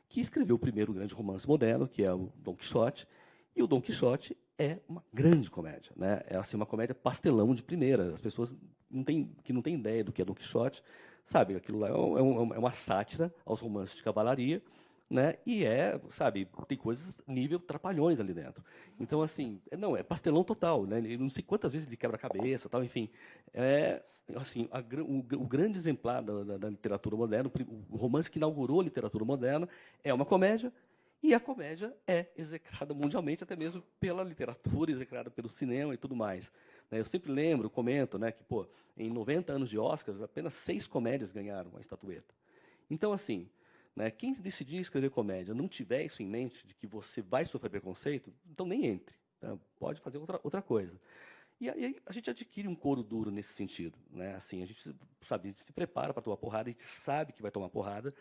que escreveu o primeiro grande romance moderno, que é o Dom Quixote, e o Dom Quixote é uma grande comédia, né? É assim, uma comédia pastelão de primeira. As pessoas que não têm ideia do que é Dom Quixote, sabe, aquilo lá é uma sátira aos romances de cavalaria, né? E sabe, tem coisas nível Trapalhões ali dentro. Então, assim, é pastelão total, né? Eu não sei quantas vezes ele quebra a cabeça, tal, enfim. assim, o grande exemplar da literatura moderna, o romance que inaugurou a literatura moderna, é uma comédia, e a comédia é execrada mundialmente, até mesmo pela literatura, execrada pelo cinema e tudo mais. Né? Eu sempre lembro, comento, né, que pô, em 90 anos de Oscars, apenas 6 comédias ganharam a estatueta. Então, assim, né, quem decidir escrever comédia não tiver isso em mente, de que você vai sofrer preconceito, então nem entre. Tá? Pode fazer outra coisa. E aí a gente adquire um couro duro nesse sentido. Né? Assim, a gente, sabe, a gente se prepara para tomar porrada, a gente sabe que vai tomar porrada.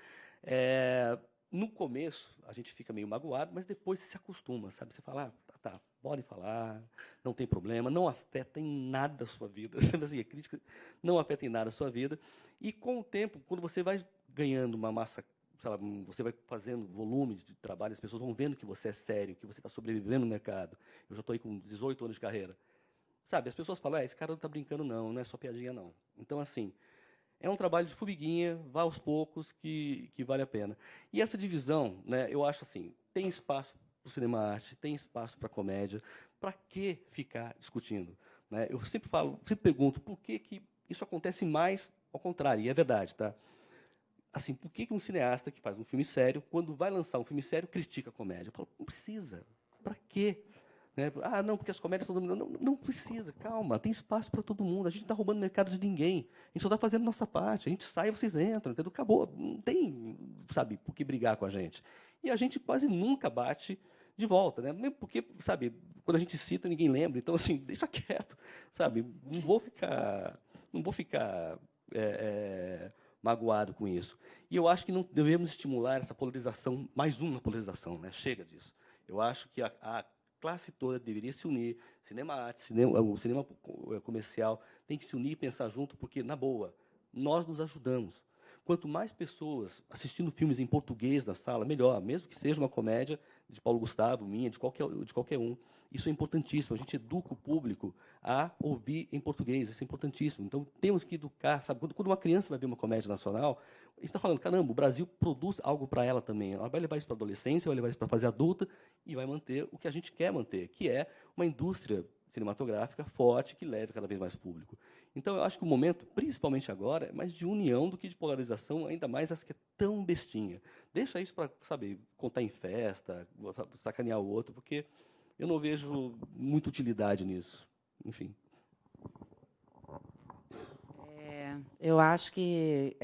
No começo, a gente fica meio magoado, mas depois você se acostuma, sabe? Você fala, tá, pode falar, não tem problema, não afeta em nada a sua vida. Assim, a crítica não afeta em nada a sua vida. E com o tempo, quando você vai ganhando uma massa, sabe, você vai fazendo volume de trabalho, as pessoas vão vendo que você é sério, que você está sobrevivendo no mercado. Eu já estou aí com 18 anos de carreira. Sabe, as pessoas falam, esse cara não está brincando, não é só piadinha, não. Então, assim, é um trabalho de formiguinha, vá aos poucos, que vale a pena. E essa divisão, né, eu acho assim, tem espaço para o cinema-arte, tem espaço para a comédia, para que ficar discutindo? Né? Eu sempre pergunto, por que isso acontece mais ao contrário? E é verdade, tá? Assim, por que um cineasta que faz um filme sério, quando vai lançar um filme sério, critica a comédia? Eu falo, não precisa. Para quê? Né? Ah, não, porque as comédias estão dominando. Não, não precisa, calma, tem espaço para todo mundo. A gente não está roubando o mercado de ninguém. A gente só está fazendo a nossa parte. A gente sai, vocês entram, entendeu? Acabou. Não tem, sabe, por que brigar com a gente. E a gente quase nunca bate de volta, né? Mesmo porque, sabe, quando a gente cita, ninguém lembra. Então, assim, deixa quieto, sabe? Não vou ficar magoado com isso. E eu acho que não devemos estimular essa polarização, mais uma polarização, né? Chega disso. Eu acho que a classe toda deveria se unir, cinema-arte, o cinema comercial tem que se unir e pensar junto, porque, na boa, nós nos ajudamos. Quanto mais pessoas assistindo filmes em português na sala, melhor, mesmo que seja uma comédia de Paulo Gustavo, minha, de qualquer um. Isso é importantíssimo, a gente educa o público a ouvir em português, isso é importantíssimo. Então, temos que educar, sabe? Quando uma criança vai ver uma comédia nacional, a gente está falando, caramba, o Brasil produz algo para ela também. Ela vai levar isso para a adolescência, vai levar isso para a fase adulta e vai manter o que a gente quer manter, que é uma indústria cinematográfica forte que leve cada vez mais público. Então, eu acho que o momento, principalmente agora, é mais de união do que de polarização, ainda mais essa que é tão bestinha. Deixa isso para, sabe, contar em festa, sacanear o outro, porque eu não vejo muita utilidade nisso. Enfim. Eu acho que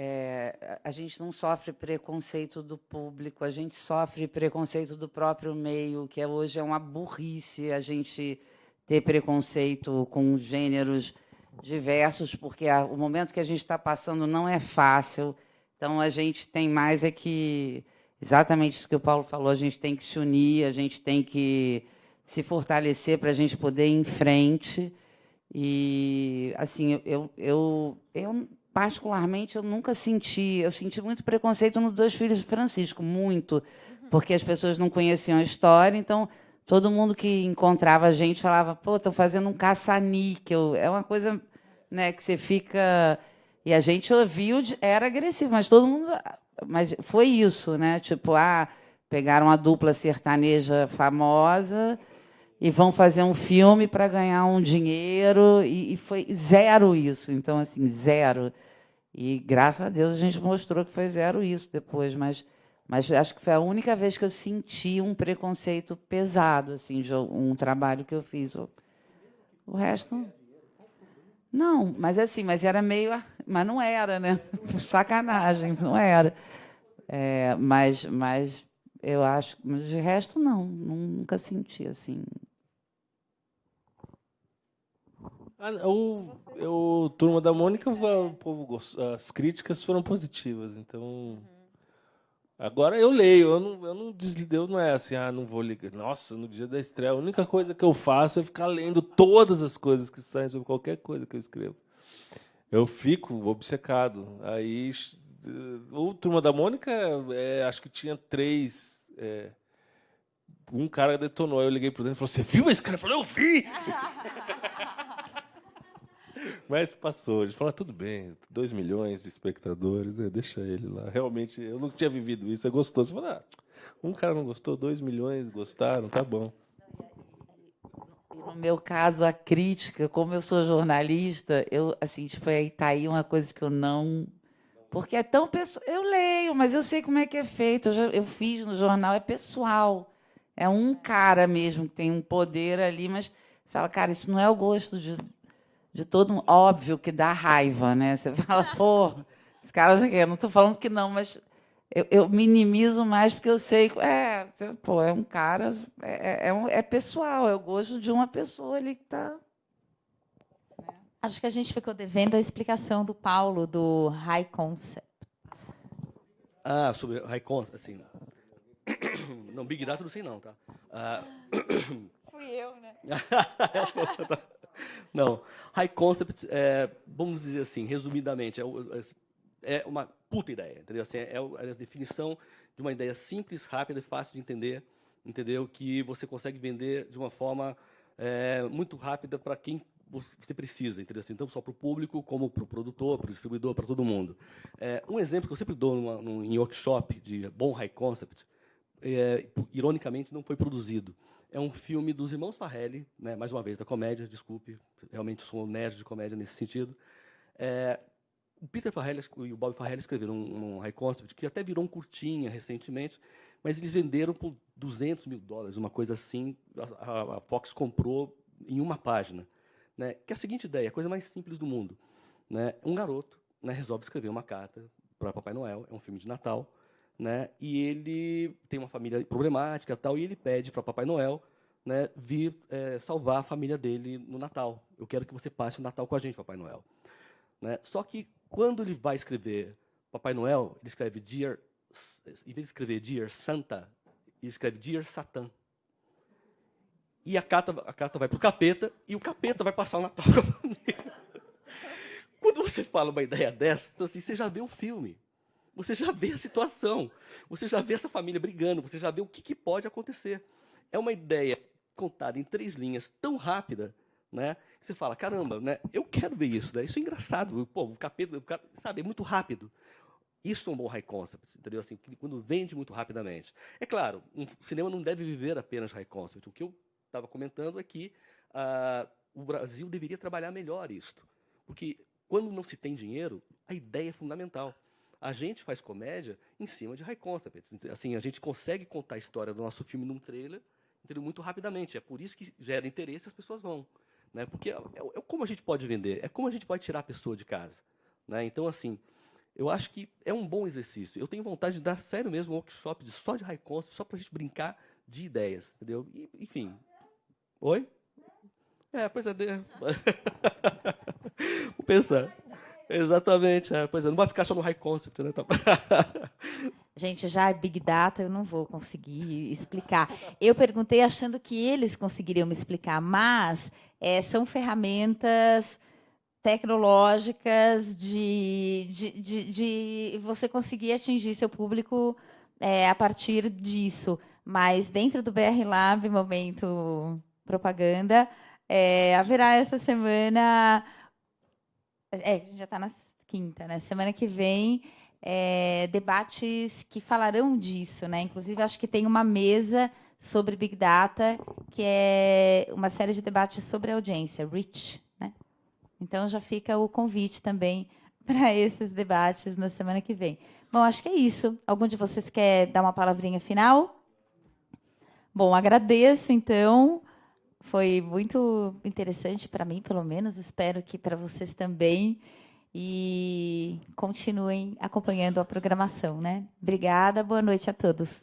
a gente não sofre preconceito do público, a gente sofre preconceito do próprio meio, que hoje é uma burrice a gente ter preconceito com gêneros diversos, porque o momento que a gente está passando não é fácil. Então, a gente tem mais que, exatamente isso que o Paulo falou, a gente tem que se unir, a gente tem que se fortalecer para a gente poder ir em frente. E, assim, eu particularmente, eu nunca senti... Eu senti muito preconceito nos Dois Filhos de Francisco, muito, porque as pessoas não conheciam a história, então todo mundo que encontrava a gente falava, pô, estão fazendo um caça-níquel. É uma coisa, né, que você fica... E a gente ouviu, era agressivo, mas todo mundo... Mas foi isso, né? Tipo, pegaram a dupla sertaneja famosa e vão fazer um filme para ganhar um dinheiro, e foi zero isso. Então, assim, zero. E, graças a Deus, a gente mostrou que foi zero isso depois, mas acho que foi a única vez que eu senti um preconceito pesado, assim, de um trabalho que eu fiz. O resto... Não, mas assim, era meio... Mas não era, né? Sacanagem, não era. Mas eu acho... Mas de resto, não. Nunca senti, assim... Turma da Mônica, o povo as críticas foram positivas, então... Agora eu leio, eu não é assim, não vou ligar. Nossa, no dia da estreia, a única coisa que eu faço é ficar lendo todas as coisas que saem sobre qualquer coisa que eu escrevo. Eu fico obcecado. Aí, o Turma da Mônica, acho que tinha 3... um cara detonou, eu liguei pro dentro e falou, você viu esse cara? Eu falei, eu vi! Mas passou, a gente falou, tudo bem, 2 milhões de espectadores, né, deixa ele lá. Realmente, eu não tinha vivido isso, é gostoso. Você fala, um cara não gostou, 2 milhões gostaram, tá bom. No meu caso, a crítica, como eu sou jornalista, eu, assim, tipo, tá aí uma coisa que eu não... Porque é tão pessoal. Eu leio, mas eu sei como é que é feito. Eu fiz no jornal, é pessoal. É um cara mesmo que tem um poder ali, mas você fala, cara, isso não é o gosto de todo mundo. Óbvio que dá raiva, né? Você fala, pô, esse cara já quer. Não estou falando que não, mas eu minimizo mais porque eu sei. Pô, é um cara. É pessoal, é o gosto de uma pessoa ali que está. Acho que a gente ficou devendo a explicação do Paulo, do High Concept. Sobre High Concept, assim... Não, Big Data eu não sei não, tá? Fui eu, né? Não, High Concept, vamos dizer assim, resumidamente, é uma puta ideia, entendeu? Assim, é a definição de uma ideia simples, rápida e fácil de entender, entendeu? Que você consegue vender de uma forma muito rápida para quem você precisa, entendeu? Assim, tanto só para o público, como para o produtor, para o distribuidor, para todo mundo. Um exemplo que eu sempre dou em workshop de bom High Concept, ironicamente, não foi produzido. É um filme dos irmãos Farrelly, né, mais uma vez, da comédia, desculpe, realmente sou um nerd de comédia nesse sentido. O Peter Farrelly e o Bob Farrelly escreveram um High Concept, que até virou um curtinha recentemente, mas eles venderam por $200 mil, uma coisa assim, a Fox comprou em uma página. Né, que é a seguinte ideia, a coisa mais simples do mundo. Né, um garoto, né, resolve escrever uma carta para Papai Noel, é um filme de Natal, né, e ele tem uma família problemática tal, e ele pede para Papai Noel, né, vir salvar a família dele no Natal. Eu quero que você passe o Natal com a gente, Papai Noel. Né? Só que quando ele vai escrever Papai Noel, ele escreve Dear, em vez de escrever Dear Santa, ele escreve Dear Satan. E a carta vai para o capeta, e o capeta vai passar o Natal com a família. Quando você fala uma ideia dessa, assim, você já vê o filme. Você já vê a situação. Você já vê essa família brigando. Você já vê o que pode acontecer. É uma ideia contada em 3 linhas, tão rápida, né? Que você fala, caramba, né? Eu quero ver isso. Né? Isso é engraçado. Pô, o capeta, sabe, é muito rápido. Isso é um bom high concept, entendeu? Assim, quando vende muito rapidamente. É claro, um cinema não deve viver apenas high concept. O que eu estava comentando é que o Brasil deveria trabalhar melhor isto. Porque quando não se tem dinheiro, a ideia é fundamental. A gente faz comédia em cima de high concept. Assim, a gente consegue contar a história do nosso filme num trailer, entendeu? Muito rapidamente. É por isso que gera interesse e as pessoas vão. Né? Porque é como a gente pode vender, é como a gente pode tirar a pessoa de casa. Né? Então, assim, eu acho que é um bom exercício. Eu tenho vontade de dar, sério mesmo, um workshop só de high concept, só para a gente brincar de ideias. Entendeu? E, enfim. Oi? Pois é. Vou pensar. Exatamente. Pois é, não vai ficar só no high concept, né? Gente, já é Big Data, eu não vou conseguir explicar. Eu perguntei achando que eles conseguiriam me explicar, mas são ferramentas tecnológicas de você conseguir atingir seu público a partir disso. Mas dentro do BR Lab, momento propaganda, haverá essa semana... a gente já está na quinta, né? Semana que vem, debates que falarão disso, né? Inclusive, acho que tem uma mesa sobre Big Data, que é uma série de debates sobre audiência, Reach, né? Então, já fica o convite também para esses debates na semana que vem. Bom, acho que é isso. Algum de vocês quer dar uma palavrinha final? Bom, agradeço, então. Foi muito interessante para mim, pelo menos. Espero que para vocês também. E continuem acompanhando a programação, né? Obrigada, boa noite a todos.